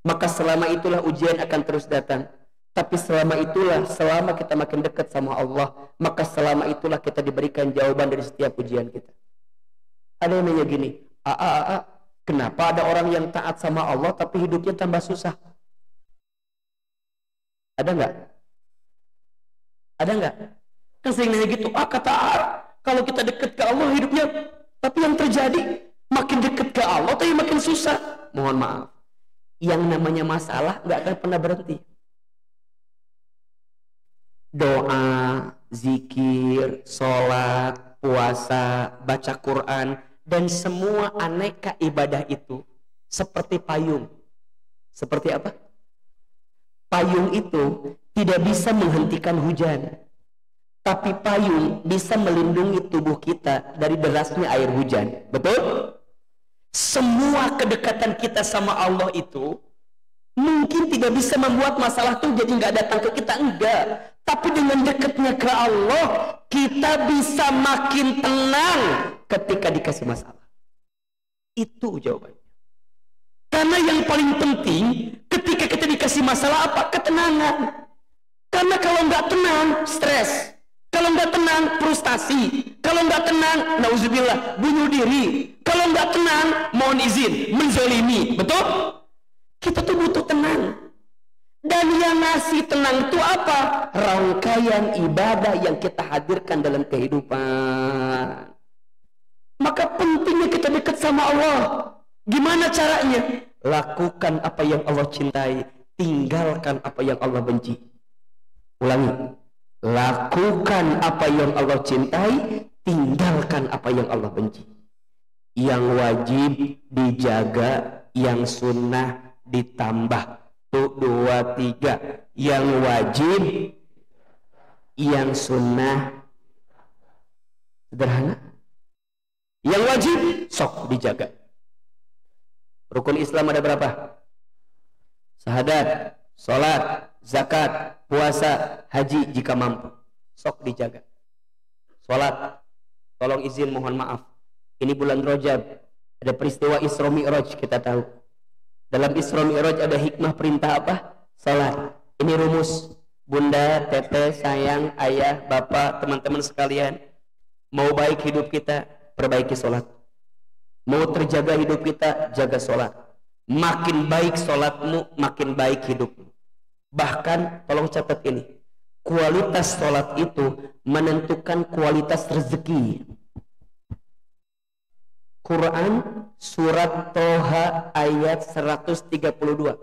maka selama itulah ujian akan terus datang. Tapi selama itulah, selama kita makin dekat sama Allah, maka selama itulah kita diberikan jawaban dari setiap ujian kita. Ada yang nanya gini, kenapa ada orang yang taat sama Allah tapi hidupnya tambah susah? Ada nggak? Ada nggak? Kan sering nanya gitu, kata kalau kita dekat ke Allah hidupnya, tapi yang terjadi makin dekat ke Allah tapi makin susah. Mohon maaf, yang namanya masalah nggak akan pernah berhenti. Doa, zikir, sholat, puasa, baca Quran, dan semua aneka ibadah itu seperti payung. Seperti apa? Payung itu tidak bisa menghentikan hujan, tapi payung bisa melindungi tubuh kita dari derasnya air hujan. Betul? Semua kedekatan kita sama Allah itu mungkin tidak bisa membuat masalah itu jadi nggak datang ke kita, enggak. Tapi dengan dekatnya ke Allah, kita bisa makin tenang ketika dikasih masalah. Itu jawabannya. Karena yang paling penting ketika kita dikasih masalah apa? Ketenangan. Karena kalau nggak tenang, stres. Kalau nggak tenang, frustasi. Kalau nggak tenang, nauzubillah, bunuh diri. Kalau nggak tenang, mohon izin, menzolimi. Betul? Kita tuh butuh tenang. Dan yang ngasih tenang itu apa? Rangkaian ibadah yang kita hadirkan dalam kehidupan. Maka pentingnya kita dekat sama Allah. Gimana caranya? Lakukan apa yang Allah cintai, tinggalkan apa yang Allah benci. Ulangi. Lakukan apa yang Allah cintai, tinggalkan apa yang Allah benci. Yang wajib dijaga, yang sunnah ditambah. 1, 2, 3. Yang wajib, yang sunnah. Sederhana. Yang wajib sok dijaga. Rukun Islam ada berapa? Syahadat, sholat, zakat, puasa, haji jika mampu. Sok dijaga. Sholat, tolong izin mohon maaf. Ini bulan Rajab, ada peristiwa Isra Mi'raj kita tahu. Dalam Isra Mi'raj ada hikmah perintah apa? Salat. Ini rumus. Bunda, teteh, sayang, ayah, bapak, teman-teman sekalian. Mau baik hidup kita, perbaiki salat. Mau terjaga hidup kita, jaga salat. Makin baik salatmu, makin baik hidupmu. Bahkan, tolong catat ini. Kualitas salat itu menentukan kualitas rezeki. Quran surat Toha ayat 132.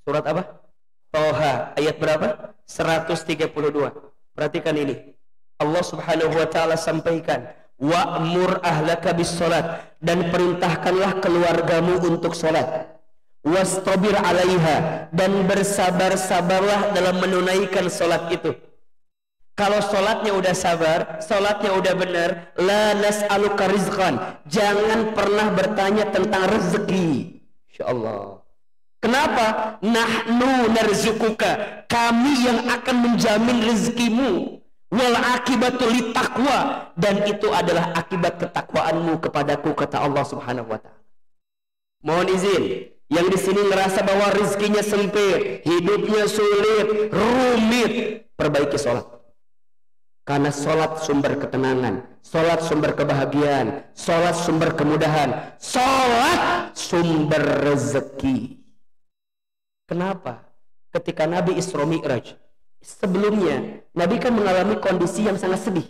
Surat apa? Toha ayat berapa? 132. Perhatikan ini. Allah Subhanahu wa taala sampaikan, wa'mur ahlaka bis salat, dan perintahkanlah keluargamu untuk salat. Wastabir 'alaiha, dan bersabar-sabarlah dalam menunaikan salat itu. Kalau sholatnya udah sabar, sholatnya udah benar, la nas'aluka rizqan, jangan pernah bertanya tentang rezeki. Insyaallah. Kenapa? Nahnu narzukuka, kami yang akan menjamin rezekimu. Wal akibatu littaqwa, dan itu adalah akibat ketakwaanmu kepadaku, kata Allah Subhanahu wa taala. Mohon izin, yang di sini ngerasa bahwa rezekinya sempit, hidupnya sulit, rumit, perbaiki sholat. Karena sholat sumber ketenangan, sholat sumber kebahagiaan, sholat sumber kemudahan, sholat sumber rezeki. Kenapa? Ketika Nabi Isra Mi'raj, sebelumnya Nabi kan mengalami kondisi yang sangat sedih,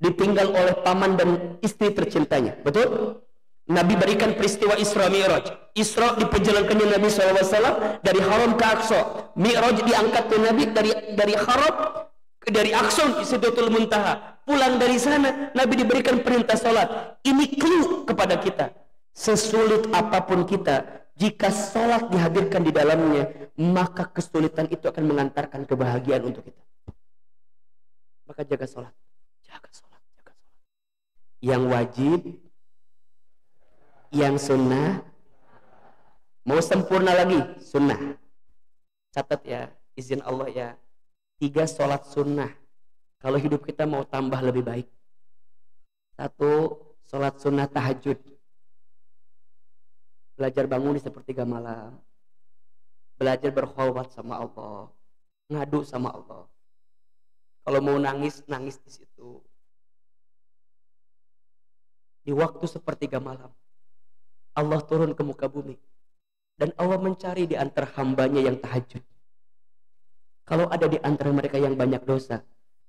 ditinggal oleh paman dan istri tercintanya. Betul? Nabi berikan peristiwa Isra Mi'raj. Isra diperjalankannya Nabi SAW dari Haram ke Aqsa. Mi'raj diangkat ke Nabi dari Haram dari Aqsa ke Sidratul Muntaha. Pulang dari sana Nabi diberikan perintah salat. Ini clue kepada kita. Sesulit apapun kita, jika salat dihadirkan di dalamnya, maka kesulitan itu akan mengantarkan kebahagiaan untuk kita. Maka jaga salat. Jaga salat, jaga salat. Yang wajib, yang sunnah, mau sempurna lagi sunnah. Catat ya, izin Allah ya, 3 sholat sunnah kalau hidup kita mau tambah lebih baik. 1, sholat sunnah tahajud, belajar bangun di sepertiga malam, belajar berkhulwat sama Allah, ngadu sama Allah. Kalau mau nangis, nangis di situ di waktu sepertiga malam. Allah turun ke muka bumi dan Allah mencari di antara hambanya yang tahajud. Kalau ada di antara mereka yang banyak dosa,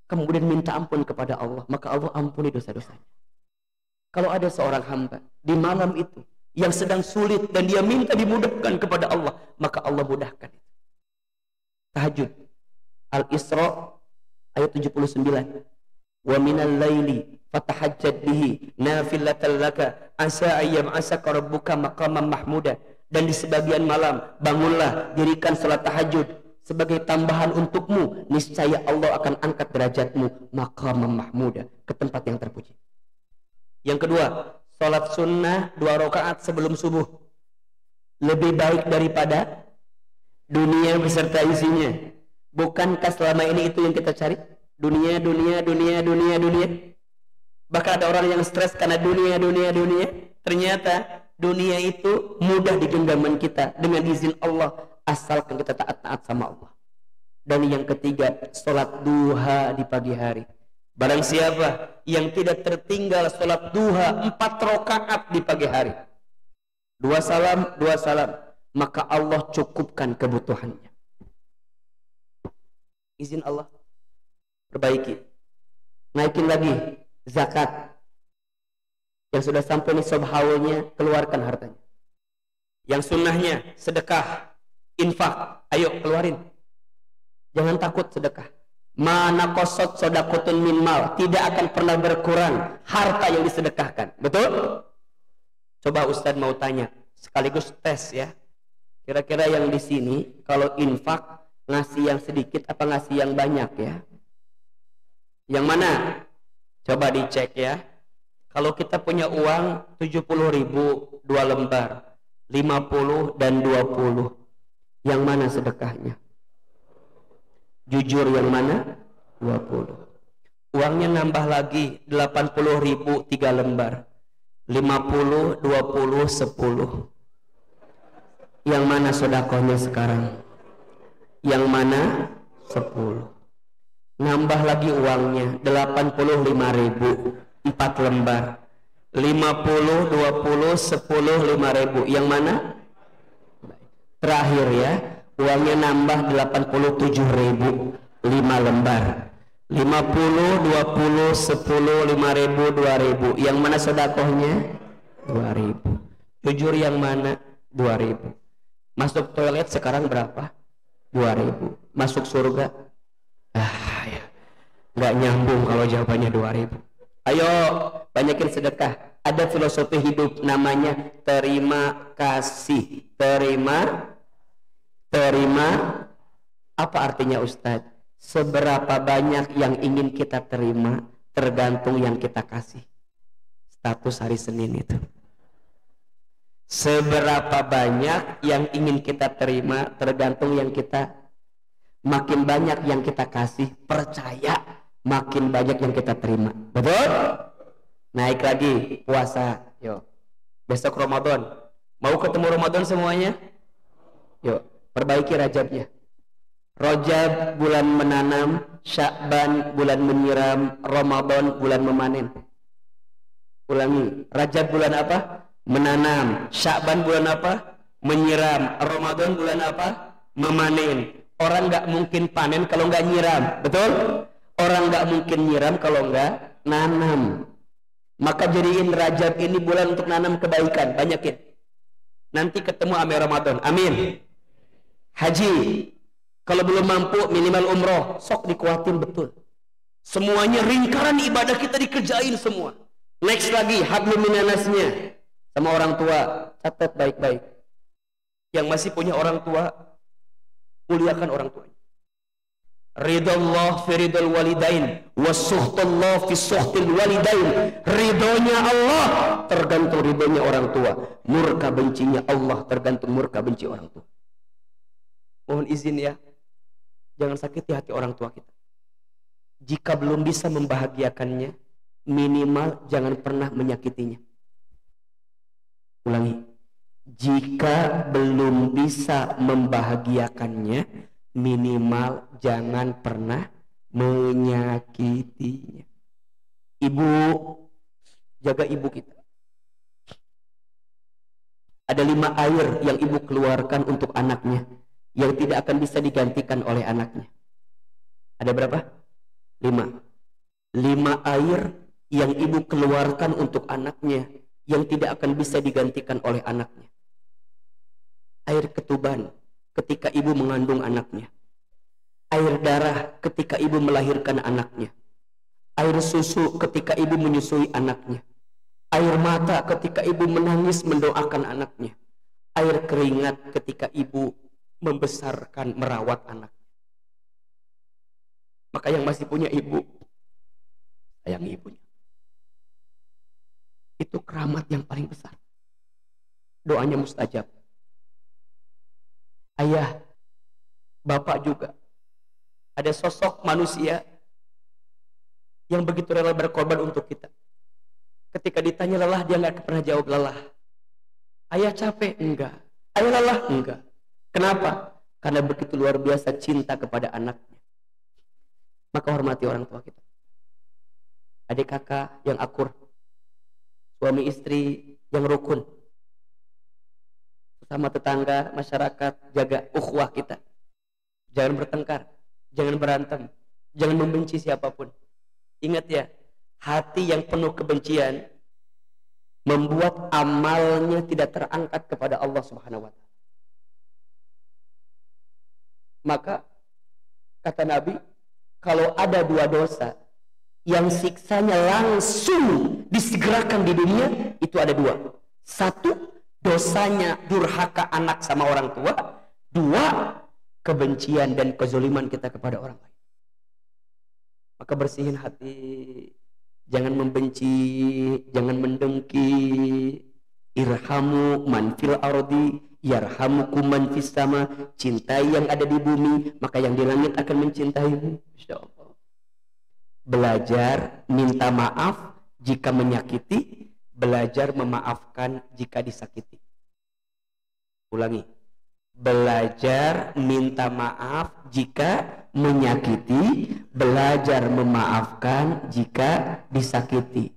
kemudian minta ampun kepada Allah, maka Allah ampuni dosa-dosanya. Kalau ada seorang hamba di malam itu yang sedang sulit dan dia minta dimudahkan kepada Allah, maka Allah mudahkan. Tahajud. Al-Isra ayat 79. Wa minal laili fatahajjad bihi nafilatan laka asa ayyam asaka rabbuka maqaman mahmuda. Dan di sebagian malam bangunlah, dirikan salat tahajud sebagai tambahan untukmu, niscaya Allah akan angkat derajatmu maqaman mahmuda, ke tempat yang terpuji. Yang kedua, salat sunnah 2 rakaat sebelum subuh lebih baik daripada dunia beserta isinya. Bukankah selama ini itu yang kita cari? Dunia. Bahkan ada orang yang stres karena dunia. Ternyata dunia itu mudah di genggaman kita dengan izin Allah, asalkan kita taat sama Allah. Dan yang ketiga, sholat duha di pagi hari. Barang siapa yang tidak tertinggal sholat duha 4 rakaat di pagi hari, 2 salam, maka Allah cukupkan kebutuhannya. Izin Allah, perbaiki, naikin lagi zakat. Yang sudah sampai nisab haulnya, keluarkan hartanya. Yang sunnahnya sedekah, infak, ayo keluarin. Jangan takut sedekah. Mana kosot sodakotun min mal, tidak akan pernah berkurang harta yang disedekahkan. Betul? Coba Ustadz mau tanya, sekaligus tes ya. Kira-kira yang di sini kalau infak ngasih yang sedikit apa ngasih yang banyak ya? Yang mana? Coba dicek ya. Kalau kita punya uang 70.000 2 lembar, 50 dan 20, yang mana sedekahnya? Jujur yang mana? 20. Uangnya nambah lagi 80.000 3 lembar, 50, 20, 10. Yang mana sedekahnya sekarang? Yang mana? 10. Nambah lagi uangnya 85.000 4 lembar, 50, 20, 10, 5.000. Yang mana? Terakhir ya, uangnya nambah 87.000 5 lembar, 50, 20, 10, 5.000, 2.000. Yang mana sedekahnya? 2.000. Jujur yang mana? 2.000. Masuk toilet sekarang berapa? 2.000. Masuk surga? Ya, nggak nyambung kalau jawabannya 2.000. Ayo banyakin sedekah. Ada filosofi hidup namanya terima kasih. Terima. Apa artinya Ustadz? Seberapa banyak yang ingin kita terima tergantung yang kita kasih. Status hari Senin itu. Seberapa banyak yang ingin kita terima tergantung yang kita. Makin banyak yang kita kasih, percaya makin banyak yang kita terima. Betul? Naik lagi puasa. Yuk. Besok Ramadan. Mau ketemu Ramadan semuanya? Yuk, perbaiki Rajabnya. Rajab bulan menanam, Sya'ban bulan menyiram, Ramadan bulan memanen. Ulangi. Rajab bulan apa? Menanam. Sya'ban bulan apa? Menyiram. Ramadan bulan apa? Memanen. Orang nggak mungkin panen kalau nggak nyiram. Betul? Orang nggak mungkin nyiram kalau nggak nanam. Maka jadiin Rajab ini bulan untuk nanam kebaikan, banyakin. Nanti ketemu ame Ramadan. Amin. Haji, kalau belum mampu minimal umroh, sok dikuatin betul. Semuanya lingkaran ibadah kita dikerjain semua. Next lagi hablum minanasnya sama orang tua, catat baik-baik. Yang masih punya orang tua, muliakan orang tuanya. Ridallah fi ridal walidain wasuhtullah fi suhtil walidain. Ridhonya Allah tergantung ridhonya orang tua, murka bencinya Allah tergantung murka benci orang tua. Mohon izin ya, jangan sakiti hati orang tua kita. Jika belum bisa membahagiakannya, minimal jangan pernah menyakitinya. Ulangi, jika belum bisa membahagiakannya, minimal jangan pernah menyakitinya. Ibu, jaga ibu kita. Ada 5 air yang ibu keluarkan untuk anaknya yang tidak akan bisa digantikan oleh anaknya. Ada berapa? 5. 5 air yang ibu keluarkan untuk anaknya yang tidak akan bisa digantikan oleh anaknya. Air ketuban ketika ibu mengandung anaknya, air darah ketika ibu melahirkan anaknya, air susu ketika ibu menyusui anaknya, air mata ketika ibu menangis mendoakan anaknya, air keringat ketika ibu membesarkan merawat anak. Maka yang masih punya ibu, sayangi ibunya. Itu keramat yang paling besar. Doanya mustajab. Ayah, bapak juga. Ada sosok manusia yang begitu rela berkorban untuk kita. Ketika ditanya lelah, dia nggak pernah jawab lelah. Ayah capek? Enggak. Ayah lelah? Enggak. Kenapa? Karena begitu luar biasa cinta kepada anaknya. Maka hormati orang tua kita. Adik kakak yang akur, suami istri yang rukun, sama tetangga, masyarakat, jaga ukhuwah kita. Jangan bertengkar, jangan berantem, jangan membenci siapapun. Ingat ya, hati yang penuh kebencian membuat amalnya tidak terangkat kepada Allah Subhanahu wa taala. Maka kata Nabi, kalau ada 2 dosa yang siksanya langsung disegerakan di dunia, itu ada 2. 1, dosanya durhaka anak sama orang tua. 2, kebencian dan kezaliman kita kepada orang lain. Maka bersihin hati, jangan membenci, jangan mendengki. Irhamu man fil ardi yarhamukum man fis sama. Cintai yang ada di bumi, maka yang di langit akan mencintaimu. Insyaallah. Belajar minta maaf jika menyakiti, belajar memaafkan jika disakiti. Ulangi. Belajar minta maaf jika menyakiti, belajar memaafkan jika disakiti.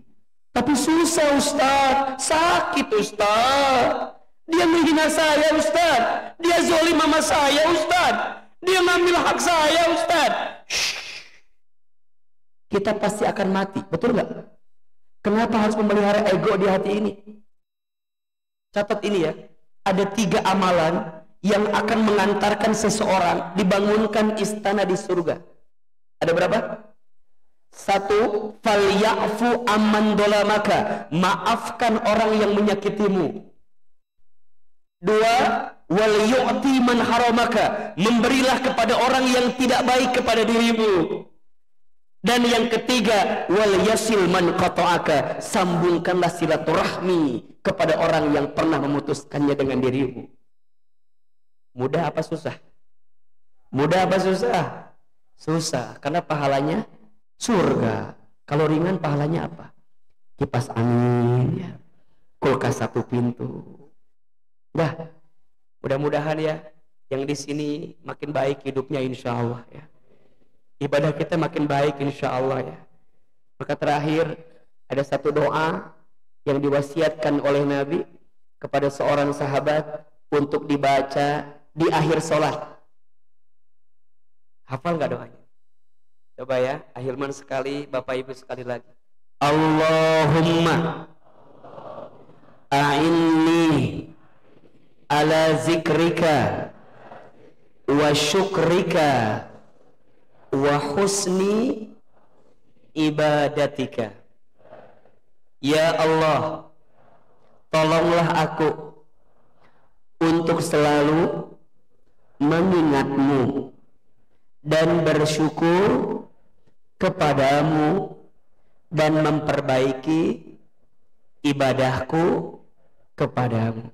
Tapi susah Ustaz, sakit Ustaz. Dia menghina saya Ustaz, dia zalim sama saya Ustaz, dia ngambil hak saya Ustaz. Shhh. Kita pasti akan mati, betul nggak? Kenapa harus memelihara ego di hati ini? Catat ini ya, ada 3 amalan yang akan mengantarkan seseorang dibangunkan istana di surga. Ada berapa? 1, falyafu amman dolamaka, maafkan orang yang menyakitimu. 2, wal yu'ti man haramaka, memberilah kepada orang yang tidak baik kepada dirimu. Dan yang ketiga, wal yasil man qata'aka, sambungkanlah silaturahmi kepada orang yang pernah memutuskannya dengan dirimu. Mudah apa susah? Mudah apa susah? Susah, karena pahalanya surga. Kalau ringan pahalanya apa? Kipas angin ya, kulkas 1 pintu. Dah, mudah-mudahan ya yang di sini makin baik hidupnya insya Allah ya. Ibadah kita makin baik insya Allah ya. Maka terakhir ada 1 doa yang diwasiatkan oleh Nabi kepada seorang sahabat untuk dibaca di akhir sholat. Hafal nggak doanya? Coba ya, ahilman sekali, Bapak Ibu sekali lagi. Allahumma a'inni ala zikrika wa syukrika wa husni ibadatika. Ya Allah, tolonglah aku untuk selalu mengingatmu dan bersyukur kepadamu dan memperbaiki ibadahku kepadamu.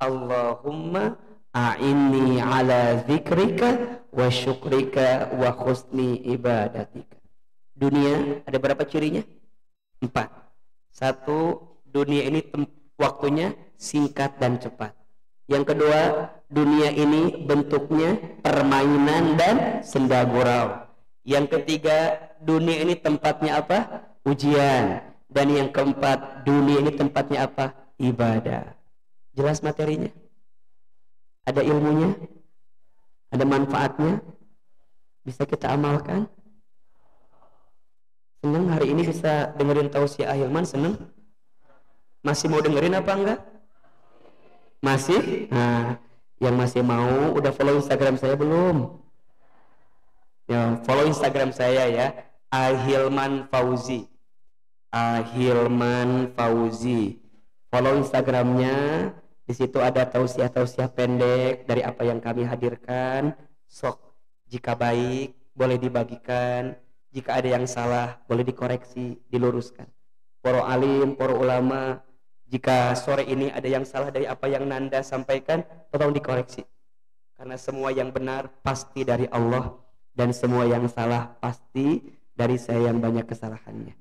Allahumma a'inni ala zikrika wa syukrika wa husni ibadatika. Dunia ada berapa cirinya? 4. 1, dunia ini waktunya singkat dan cepat. Yang kedua, dunia ini bentuknya permainan dan senda gurau. Yang ketiga, dunia ini tempatnya apa? Ujian. Dan yang keempat, dunia ini tempatnya apa? Ibadah. Jelas materinya? Ada ilmunya? Ada manfaatnya? Bisa kita amalkan? Senang hari ini bisa dengerin tausiah Hilman? Senang? Masih mau dengerin apa enggak? Masih? Nah, yang masih mau udah follow Instagram saya belum? Ya, follow Instagram saya ya, Ahilman Fauzi. Ahilman Fauzi. Follow Instagramnya. Di situ ada tausiah-tausiah pendek dari apa yang kami hadirkan. Sok, jika baik boleh dibagikan, jika ada yang salah boleh dikoreksi, diluruskan. Para alim, para ulama, jika sore ini ada yang salah dari apa yang Nanda sampaikan, tolong dikoreksi. Karena semua yang benar pasti dari Allah, dan semua yang salah pasti dari saya yang banyak kesalahannya.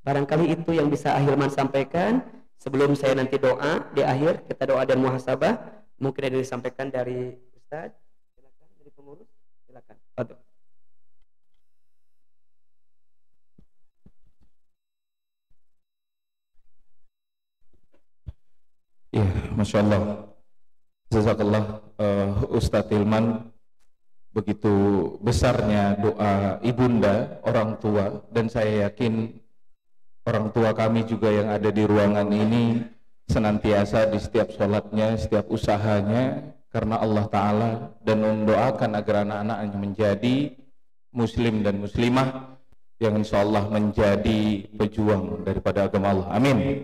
Barangkali itu yang bisa Ahilman sampaikan. Sebelum saya nanti doa di akhir, kita doa dan muhasabah. Mungkin ada yang disampaikan dari Ustaz, silakan, dari pengurus, silakan. Betul. Ya, Masya Allah. Jazakallah Ustadz Hilman. Begitu besarnya doa ibunda, orang tua, dan saya yakin orang tua kami juga yang ada di ruangan ini senantiasa di setiap sholatnya, setiap usahanya karena Allah Ta'ala, dan mendoakan agar anak-anaknya menjadi muslim dan muslimah yang insya Allah menjadi pejuang daripada agama Allah. Amin.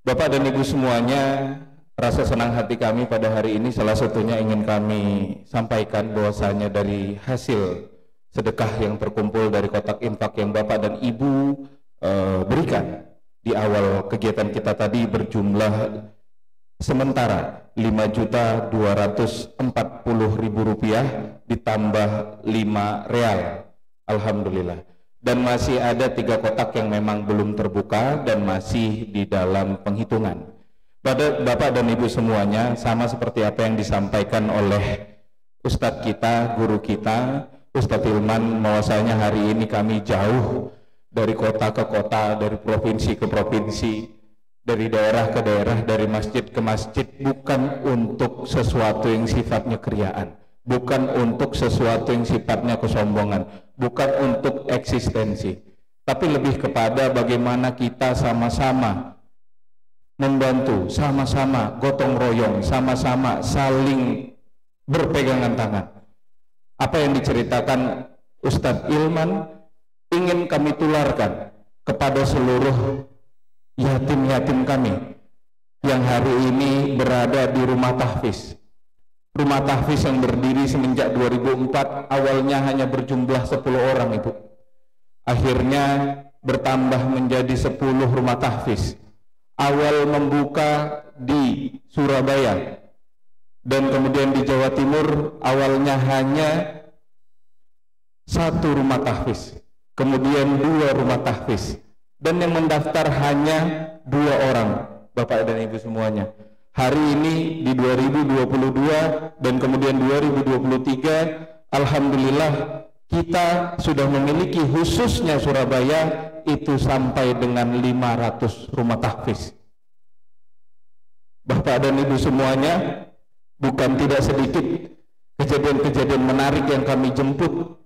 Bapak dan Ibu semuanya, rasa senang hati kami pada hari ini salah satunya ingin kami sampaikan bahwasanya dari hasil sedekah yang terkumpul dari kotak infak yang Bapak dan Ibu berikan di awal kegiatan kita tadi berjumlah sementara Rp5.240.000 ditambah 5 real. Alhamdulillah. Dan masih ada 3 kotak yang memang belum terbuka dan masih di dalam penghitungan. Pada Bapak dan Ibu semuanya, sama seperti apa yang disampaikan oleh Ustadz kita, guru kita, Ustadz Hilman, bahwasanya hari ini kami jauh dari kota ke kota, dari provinsi ke provinsi, dari daerah ke daerah, dari masjid ke masjid, bukan untuk sesuatu yang sifatnya kriaan, bukan untuk sesuatu yang sifatnya kesombongan, bukan untuk eksistensi, tapi lebih kepada bagaimana kita sama-sama membantu, sama-sama gotong royong, sama-sama saling berpegangan tangan. Apa yang diceritakan Ustadz Hilman ingin kami tularkan kepada seluruh yatim-yatim kami yang hari ini berada di rumah tahfiz. Rumah tahfiz yang berdiri semenjak 2004, awalnya hanya berjumlah 10 orang Ibu. Akhirnya bertambah menjadi 10 rumah tahfiz. Awal membuka di Surabaya dan kemudian di Jawa Timur awalnya hanya 1 rumah tahfiz, kemudian 2 rumah tahfiz, dan yang mendaftar hanya 2 orang, Bapak dan Ibu semuanya. Hari ini di 2022 dan kemudian 2023, alhamdulillah kita sudah memiliki khususnya Surabaya itu sampai dengan 500 rumah tahfiz. Bapak dan Ibu semuanya, bukan tidak sedikit kejadian-kejadian menarik yang kami jemput.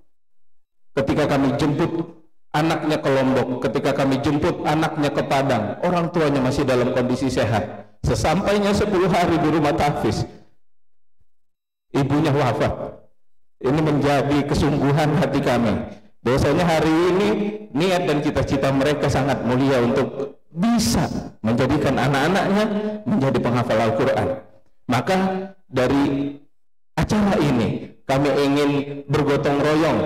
Ketika kami jemput anaknya ke Lombok, ketika kami jemput anaknya ke Padang, orang tuanya masih dalam kondisi sehat. Sesampainya 10 hari di rumah tahfiz, ibunya wafat. Ini menjadi kesungguhan hati kami. Biasanya hari ini niat dan cita-cita mereka sangat mulia untuk bisa menjadikan anak-anaknya menjadi penghafal Al-Quran. Maka dari acara ini kami ingin bergotong royong,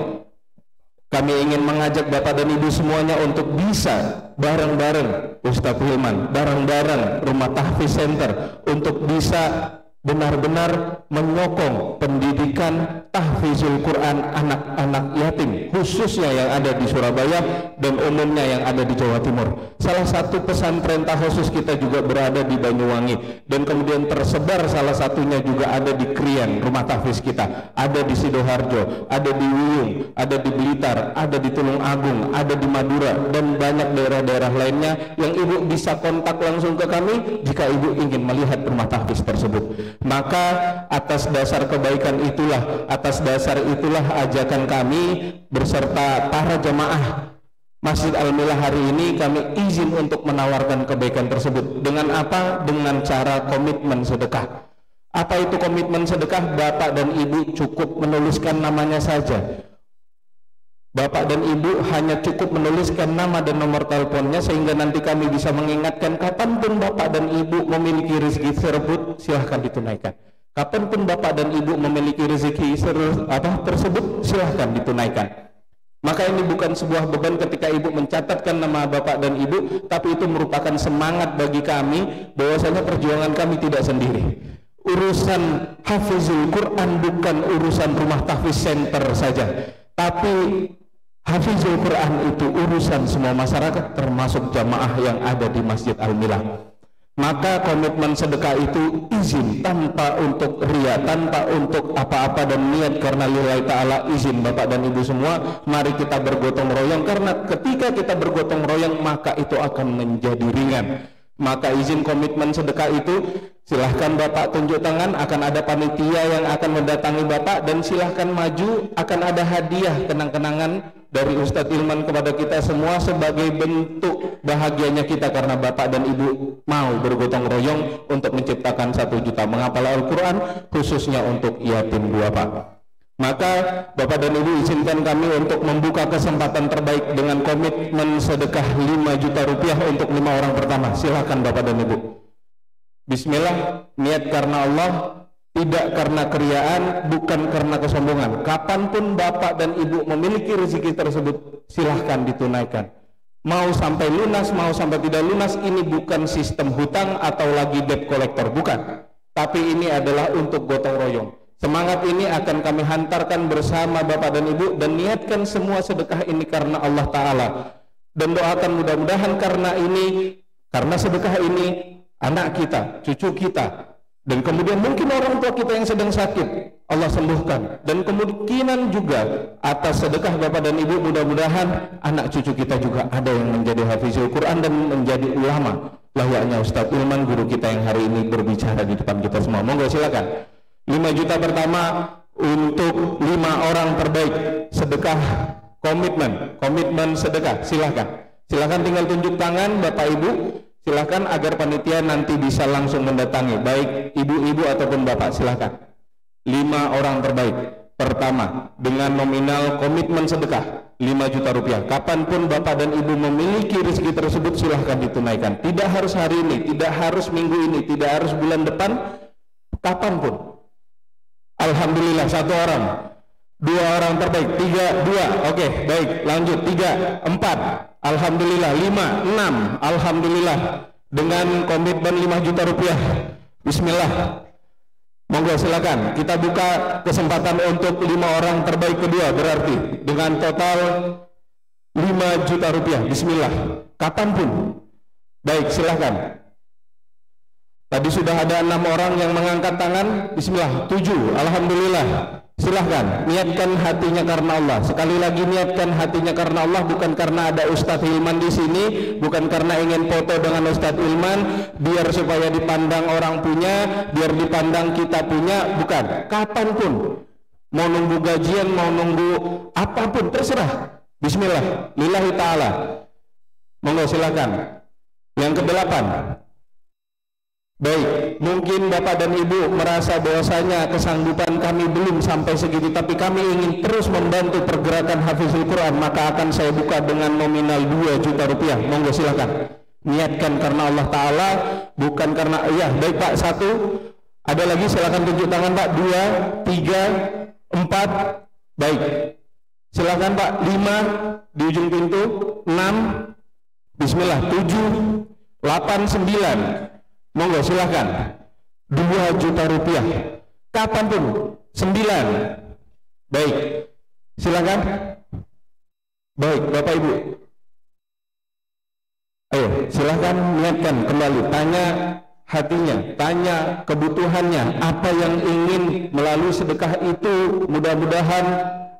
kami ingin mengajak Bapak dan Ibu semuanya untuk bisa bareng-bareng Ustadz Hilman, bareng-bareng Rumah Tahfiz Center untuk bisa benar-benar menyokong pendidikan tahfizul Quran anak-anak yatim, khususnya yang ada di Surabaya dan umumnya yang ada di Jawa Timur. Salah satu pesantren khusus kita juga berada di Banyuwangi, dan kemudian tersebar salah satunya juga ada di Krian, rumah tahfiz kita, ada di Sidoarjo, ada di Wiyung, ada di Blitar, ada di Tulung Agung, ada di Madura, dan banyak daerah-daerah lainnya yang Ibu bisa kontak langsung ke kami jika Ibu ingin melihat rumah tahfiz tersebut. Maka atas dasar kebaikan itulah, atas dasar itulah ajakan kami beserta para jemaah Masjid Al-Milah hari ini kami izin untuk menawarkan kebaikan tersebut. Dengan apa? Dengan cara komitmen sedekah. Apa itu komitmen sedekah? Bapak dan Ibu cukup menuliskan namanya saja. Bapak dan Ibu hanya cukup menuliskan nama dan nomor teleponnya, sehingga nanti kami bisa mengingatkan kapanpun Bapak dan Ibu memiliki rezeki tersebut, silahkan ditunaikan. Kapanpun Bapak dan Ibu memiliki rezeki tersebut, silahkan ditunaikan. Maka ini bukan sebuah beban ketika Ibu mencatatkan nama Bapak dan Ibu, tapi itu merupakan semangat bagi kami bahwasanya perjuangan kami tidak sendiri. Urusan Hafizul Quran bukan urusan Rumah Tahfiz Center saja, tapi Hafizul Quran itu urusan semua masyarakat, termasuk jamaah yang ada di Masjid Al-Milah. Maka komitmen sedekah itu izin, tanpa untuk ria, tanpa untuk apa-apa, dan niat karena lillahi ta'ala. Izin Bapak dan Ibu semua, mari kita bergotong royong, karena ketika kita bergotong royong maka itu akan menjadi ringan. Maka izin komitmen sedekah itu silahkan Bapak tunjuk tangan, akan ada panitia yang akan mendatangi Bapak, dan silahkan maju, akan ada hadiah kenang-kenangan dari Ustadz Hilman kepada kita semua sebagai bentuk bahagianya kita karena Bapak dan Ibu mau bergotong royong untuk menciptakan 1 juta menghafal Al-Quran khususnya untuk yatim duafa. Maka Bapak dan Ibu izinkan kami untuk membuka kesempatan terbaik dengan komitmen sedekah 5 juta rupiah untuk 5 orang pertama. Silahkan Bapak dan Ibu. Bismillah, niat karena Allah, tidak karena keriaan, bukan karena kesombongan. Kapanpun Bapak dan Ibu memiliki rezeki tersebut, silahkan ditunaikan. Mau sampai lunas, mau sampai tidak lunas, ini bukan sistem hutang atau lagi debt collector, bukan. Tapi ini adalah untuk gotong royong. Semangat ini akan kami hantarkan bersama Bapak dan Ibu, dan niatkan semua sedekah ini karena Allah Ta'ala, dan doakan mudah-mudahan karena sedekah ini anak kita, cucu kita, dan kemudian mungkin orang tua kita yang sedang sakit Allah sembuhkan, dan kemungkinan juga atas sedekah Bapak dan Ibu mudah-mudahan anak cucu kita juga ada yang menjadi hafizul Quran dan menjadi ulama layaknya Ustadz Hilman, guru kita yang hari ini berbicara di depan kita semua. Monggo silakan. 5 juta pertama untuk 5 orang terbaik sedekah komitmen sedekah. Silahkan tinggal tunjuk tangan Bapak Ibu, silahkan agar panitia nanti bisa langsung mendatangi, baik ibu-ibu ataupun bapak. Silahkan 5 orang terbaik pertama dengan nominal komitmen sedekah 5 juta rupiah. Kapanpun Bapak dan Ibu memiliki rezeki tersebut, silahkan ditunaikan. Tidak harus hari ini, tidak harus minggu ini, tidak harus bulan depan, kapanpun. Alhamdulillah 1 orang, 2 orang terbaik, 3, 2, oke, baik, lanjut, 3, 4, Alhamdulillah, 5, 6, Alhamdulillah, dengan komitmen 5 juta rupiah. Bismillah, monggo silakan, kita buka kesempatan untuk 5 orang terbaik kedua, berarti dengan total 5 juta rupiah. Bismillah, kapanpun, baik, silakan. Tadi sudah ada 6 orang yang mengangkat tangan. Bismillah, 7, Alhamdulillah. Silahkan, niatkan hatinya karena Allah. Sekali lagi, niatkan hatinya karena Allah, bukan karena ada Ustadz Hilman di sini, bukan karena ingin foto dengan Ustadz Hilman, biar supaya dipandang orang punya, biar dipandang kita punya, bukan. Kapanpun, mau nunggu gajian, mau nunggu apapun, terserah. Bismillah, lillahi ta'ala. Monggo silakan. Yang ke-8. Baik, mungkin Bapak dan Ibu merasa bahwasanya kesanggupan kami belum sampai segitu, tapi kami ingin terus membantu pergerakan Hafizul Quran, maka akan saya buka dengan nominal 2 juta rupiah. Monggo silakan. Niatkan karena Allah Ta'ala, bukan karena ya. Baik Pak, 1. Ada lagi, silakan tunjuk tangan Pak. 2, 3, 4. Baik, silakan Pak. 5 di ujung pintu. 6. Bismillah. 7, 8, 9. Monggo silakan. 2 juta rupiah. Kapanpun. 9. Baik, silakan. Baik Bapak Ibu, ayo silakan niatkan kembali. Tanya hatinya, tanya kebutuhannya, apa yang ingin melalui sedekah itu. Mudah-mudahan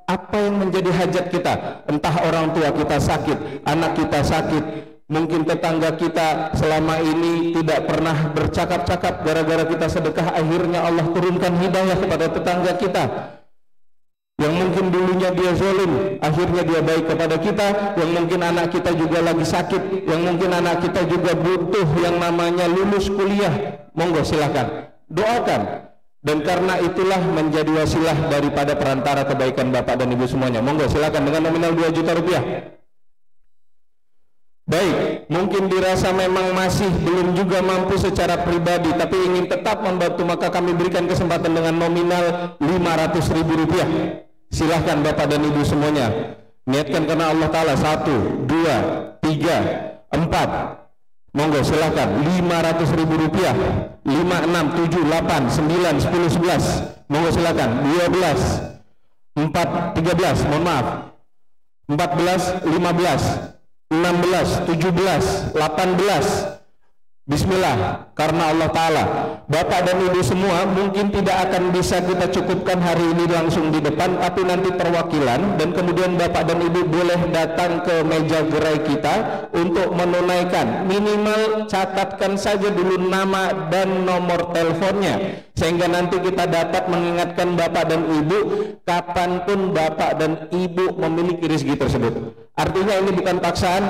apa yang menjadi hajat kita, entah orang tua kita sakit, anak kita sakit, mungkin tetangga kita selama ini tidak pernah bercakap-cakap, gara-gara kita sedekah akhirnya Allah turunkan hidayah kepada tetangga kita. Yang mungkin dulunya dia zalim, akhirnya dia baik kepada kita. Yang mungkin anak kita juga lagi sakit, yang mungkin anak kita juga butuh yang namanya lulus kuliah. Monggo silakan doakan, dan karena itulah menjadi wasilah daripada perantara kebaikan Bapak dan Ibu semuanya. Monggo silakan dengan nominal 2 juta rupiah. Baik, mungkin dirasa memang masih belum juga mampu secara pribadi, tapi ingin tetap membantu, maka kami berikan kesempatan dengan nominal 500.000 rupiah. Silahkan Bapak dan Ibu semuanya. Niatkan karena Allah Ta'ala. 1, 2, 3, 4. Monggo silahkan. 500.000 rupiah. 5, 6, 7, 8, 9, 10, 11. Monggo silahkan. 12, 4, 13. Mohon maaf. 14, 15, 16, 17, 18. Bismillah, karena Allah Ta'ala. Bapak dan Ibu semua, mungkin tidak akan bisa kita cukupkan hari ini langsung di depan, tapi nanti perwakilan, dan kemudian Bapak dan Ibu boleh datang ke meja gerai kita untuk menunaikan. Minimal catatkan saja dulu nama dan nomor teleponnya, sehingga nanti kita dapat mengingatkan Bapak dan Ibu kapanpun Bapak dan Ibu memiliki rezeki tersebut. Artinya ini bukan paksaan.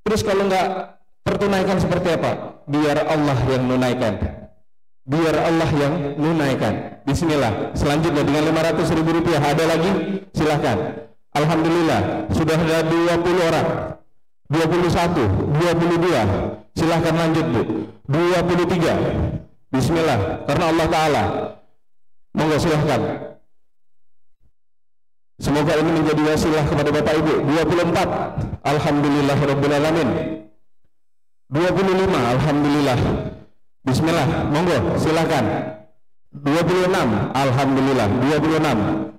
Terus kalau enggak pertunaikan seperti apa? Biar Allah yang menunaikan. Biar Allah yang menunaikan. Bismillah. Selanjutnya dengan 500.000 rupiah. Ada lagi? Silahkan. Alhamdulillah sudah ada 20 orang. 21, 22. Silahkan lanjut Bu. 23. Bismillah. Karena Allah Ta'ala. Monggo silahkan. Semoga ini menjadi wasilah kepada Bapak Ibu. 24. Alhamdulillahirrabbilalamin. 25. Alhamdulillah. Bismillah. Monggo silahkan. 26. Alhamdulillah. 26.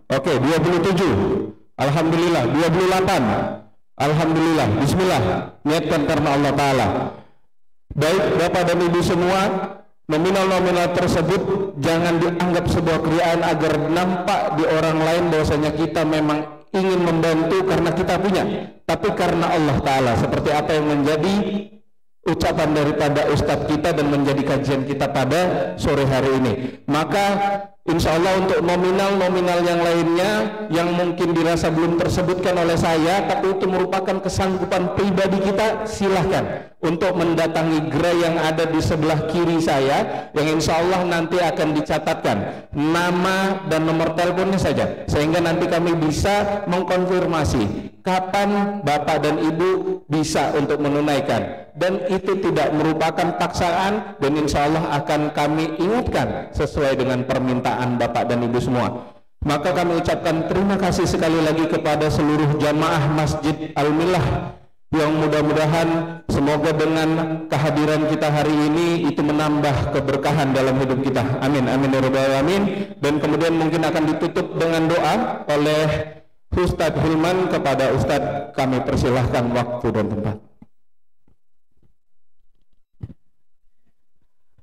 Oke. 27. Alhamdulillah. 28. Alhamdulillah. Bismillah. Niatkan karena Allah Ta'ala. Baik Bapak dan Ibu semua, nominal-nominal tersebut jangan dianggap sebuah kriaan agar nampak di orang lain bahwasanya kita memang ingin membantu karena kita punya, tapi karena Allah Ta'ala, seperti apa yang menjadi ucapan daripada Ustadz kita dan menjadi kajian kita pada sore hari ini. Maka insya Allah untuk nominal-nominal yang lainnya yang mungkin dirasa belum tersebutkan oleh saya, tapi itu merupakan kesanggupan pribadi kita, silahkan untuk mendatangi gerai yang ada di sebelah kiri saya, yang insya Allah nanti akan dicatatkan nama dan nomor teleponnya saja, sehingga nanti kami bisa mengkonfirmasi kapan Bapak dan Ibu bisa untuk menunaikan, dan itu tidak merupakan paksaan, dan insya Allah akan kami ingatkan sesuai dengan permintaan Bapak dan Ibu semua. Maka kami ucapkan terima kasih sekali lagi kepada seluruh jamaah Masjid Al-Milah, yang mudah-mudahan semoga dengan kehadiran kita hari ini itu menambah keberkahan dalam hidup kita. Amin, amin ya rabbal alamin. Dan kemudian mungkin akan ditutup dengan doa oleh Ustadz Hilman. Kepada Ustadz kami persilahkan waktu dan tempat.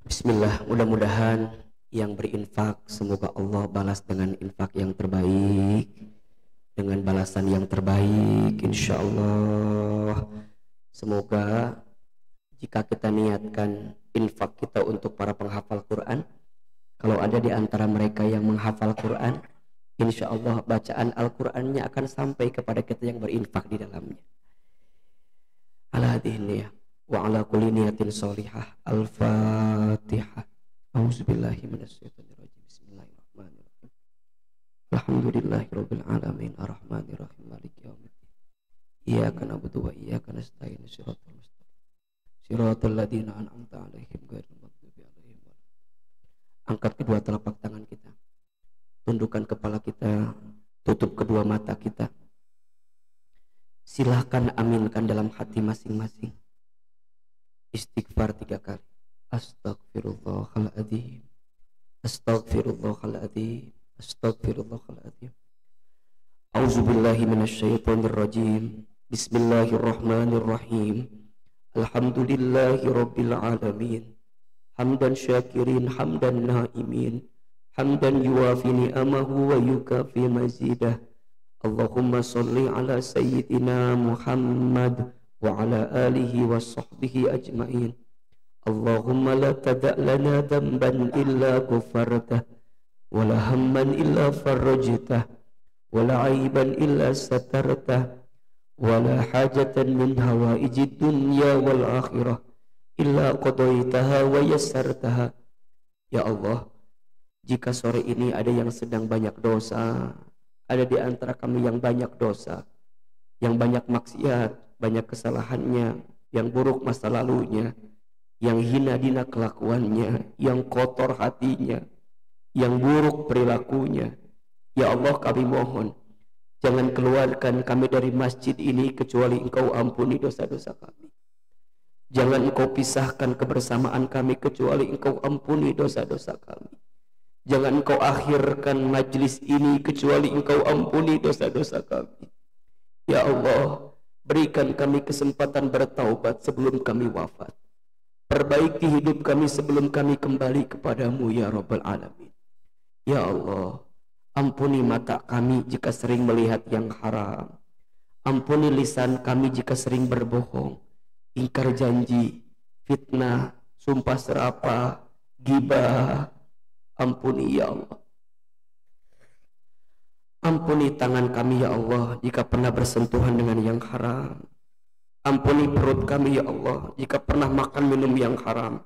Bismillah. Mudah-mudahan yang berinfak semoga Allah balas dengan infak yang terbaik, dengan balasan yang terbaik insya Allah. Semoga jika kita niatkan infak kita untuk para penghafal Quran, kalau ada di antara mereka yang menghafal Quran, Insya Allah bacaan Al-Qur'annya akan sampai kepada kita yang berinfak di dalamnya. Ala hadhihi niyyah wa ala kulli niyatin sholihah. Al-Fatihah. A'udzubillahi minasyaitonir rajim. Bismillahirrahmanirrahim. Alhamdulillahirabbil alamin arrahmanir rahim maliki yaumiddin. Iyyaka na'budu wa iyyaka nasta'in. Shiratal mustaqim. Shiratal ladzina an'amta 'alaihim ghairil maghdubi 'alaihim. Angkat kedua telapak tangan kita. Tundukkan kepala kita, tutup kedua mata kita. Silahkan aminkan dalam hati masing-masing. Istighfar 3 kali. Astaghfirullahaladzim. Astaghfirullahaladzim. Astaghfirullahaladzim. A'udzubillahi minasyaitonirrajim. Bismillahirrahmanirrahim. Alhamdulillahi rabbil alamin. Hamdan syakirin, hamdan naimin. Hamdan yuwafi ni'amahu wa yukafi mazidah. Allahumma salli ala sayyidina Muhammad wa ala alihi wa sahbihi ajma'in. Allahumma la tada' lana dhanban illa ghafartah, wa la hamman illa farajtah, wa la aiban illa satartah, wa la hajatan min hawaijid dunya wal akhirah illa qadaitaha wa yassartaha. Ya Allah, jika sore ini ada yang sedang banyak dosa, ada di antara kami yang banyak dosa, yang banyak maksiat, banyak kesalahannya, yang buruk masa lalunya, yang hina dina kelakuannya, yang kotor hatinya, yang buruk perilakunya. Ya Allah, kami mohon, jangan keluarkan kami dari masjid ini kecuali Engkau ampuni dosa-dosa kami. Jangan Engkau pisahkan kebersamaan kami kecuali Engkau ampuni dosa-dosa kami. Jangan Engkau akhirkan majlis ini kecuali Engkau ampuni dosa-dosa kami. Ya Allah, berikan kami kesempatan bertaubat sebelum kami wafat. Perbaiki hidup kami sebelum kami kembali kepadamu ya Rabbal Alamin. Ya Allah, ampuni mata kami jika sering melihat yang haram. Ampuni lisan kami jika sering berbohong, ingkar janji, fitnah, sumpah serapah, ghibah. Ampuni ya Allah. Ampuni tangan kami ya Allah jika pernah bersentuhan dengan yang haram. Ampuni perut kami ya Allah jika pernah makan minum yang haram.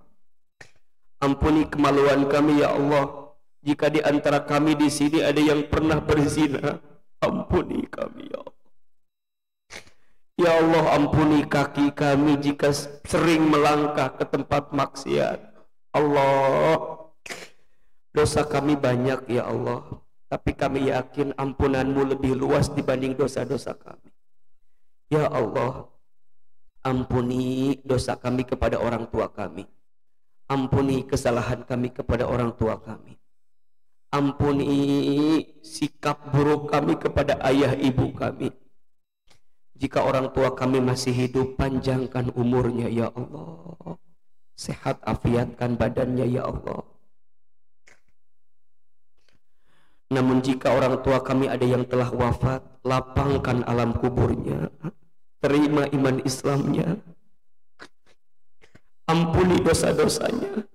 Ampuni kemaluan kami ya Allah jika di antara kami di sini ada yang pernah berzina. Ampuni kami ya Allah. Ya Allah, ampuni kaki kami jika sering melangkah ke tempat maksiat. Allah, dosa kami banyak ya Allah, tapi kami yakin ampunanmu lebih luas dibanding dosa-dosa kami. Ya Allah, ampuni dosa kami kepada orang tua kami. Ampuni kesalahan kami kepada orang tua kami. Ampuni sikap buruk kami kepada ayah ibu kami. Jika orang tua kami masih hidup, panjangkan umurnya ya Allah. Sehat afiatkan badannya ya Allah. Namun jika orang tua kami ada yang telah wafat, lapangkan alam kuburnya, terima iman Islamnya, ampuni dosa-dosanya,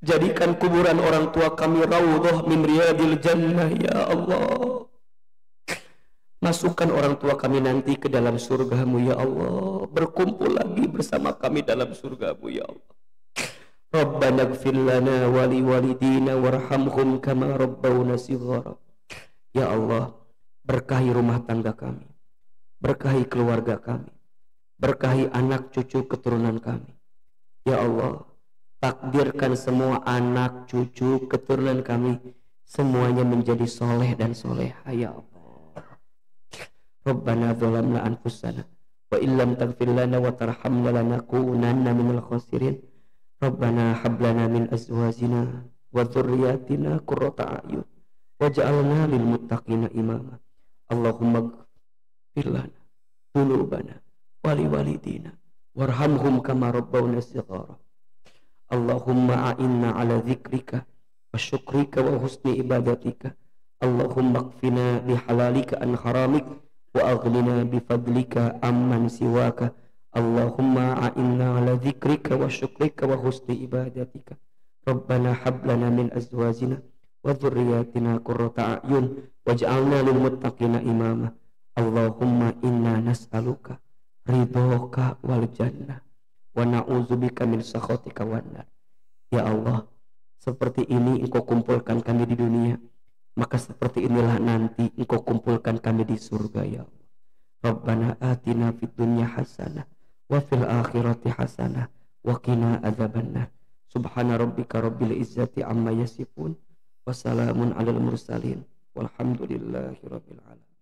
jadikan kuburan orang tua kami raudhah min riyadil jannah ya Allah. Masukkan orang tua kami nanti ke dalam surgamu ya Allah, berkumpul lagi bersama kami dalam surgamu ya Allah. Rabbana ighfir lana wa liwalidina warhamhum kama rabbawna shighara. Ya Allah, berkahi rumah tangga kami, berkahi keluarga kami, berkahi anak cucu keturunan kami. Ya Allah, takdirkan semua anak cucu keturunan kami semuanya menjadi soleh dan soleha ya Allah. Rabbana zalamna anfusana wa illam taghfir lana wa tarhamna lanakunanna minal khasirin. Rabbana hablana min azwajina wa dzurriyyatina qurrata a'yun waj'alna lil muttaqina imama. Allahumma ighfir lana dzunubana wa liwalidina warhamhum kama rabbawna shighara. Allahumma a'inna ala dzikrika wa syukrika wa husni ibadatika. Allahumma qfina bihalalika an haramik wa aghnina bifadlika amman siwaka. Allahumma a'inna ala dzikrika wa syukrika wa husni ibadatika. Rabbana hab lana min azwajina wa dzurriyyatina qurrata a'yun waj'alna lil muttaqina imama. Allahumma inna nas'aluka ridhoka wal jannah wa na'udzubika min sakhatika wan nar. Ya Allah, seperti ini Engkau kumpulkan kami di dunia, maka seperti inilah nanti Engkau kumpulkan kami di surga ya Allah. Rabbana atina fid dunya hasanah wa fil akhirati hasanah wa qina adzabannar. Subhana rabbika rabbil izzati amma yasifun wa salamun alal mursalin walhamdulillahi rabbil alamin.